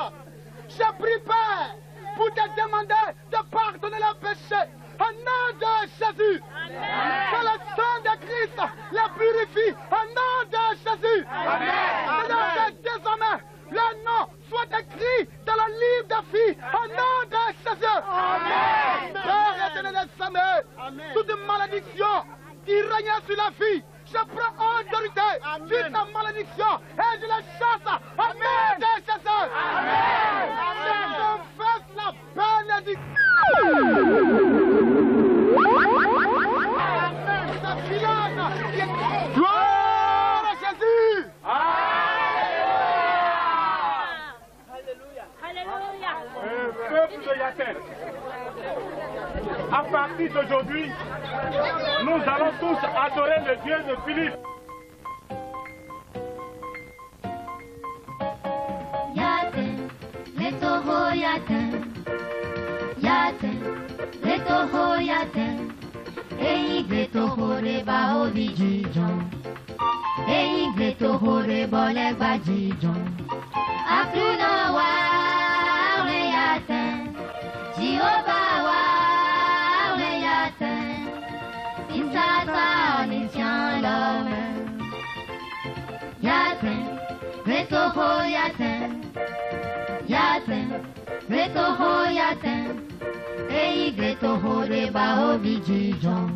J'ai pris Père pour te demander de pardonner leurs péchés. Au nom de Jésus. Que le sang de Christ les purifie. Au nom de Jésus. Amen. dans le livre de vie, au nom de Jésus. Amen. Père éternel des Samuel, toute malédiction qui règne sur la vie, je prends autorité sur ta malédiction et je la chasse au nom de Jésus. Amen. Je confesse la bénédiction. Gloire à Jésus. Peuple de Yaten, à partir d'aujourd'hui, nous allons tous adorer le Dieu de Philippe. Yaten, le toho Yaten, Yaten, le toho Yaten, le toho reba ovijijon, le toho reba legba jijon, akuna wa Yaten, Jehovah wa Yaten, Isata onision l'homme, Yaten, le toho Yaten, Yaten, le toho Yaten, le toho reba ovijijon,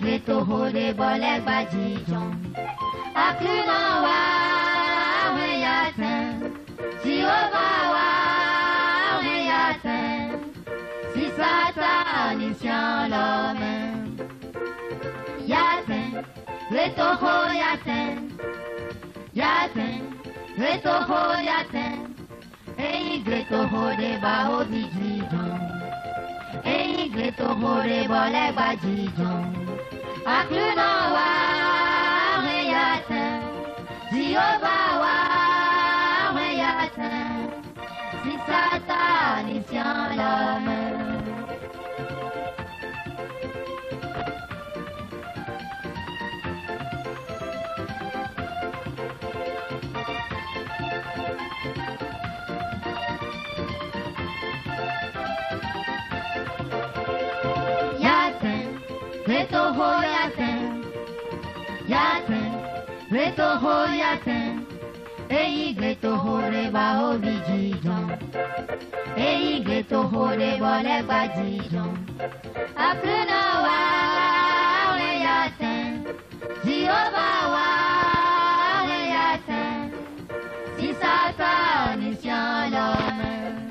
le toho reba legba jijon, akuna wa Yaten, Jehovah wa Yaten, si Satan inition l'homme, Yaten, le toho Yaten, Yaten, le toho Yaten, le toho reba ovijijon, le toho reba legba jijon, akuna wa Yaten, Jehovah wa Yaten, si Satan inition l'homme. Yaten, le toho Yaten, Yaten, le toho Yaten, le toho reba ovijijon, le toho reba legba jijon, akuna wa Yaten, Jehovah wa Yaten, si Satan inition l'homme.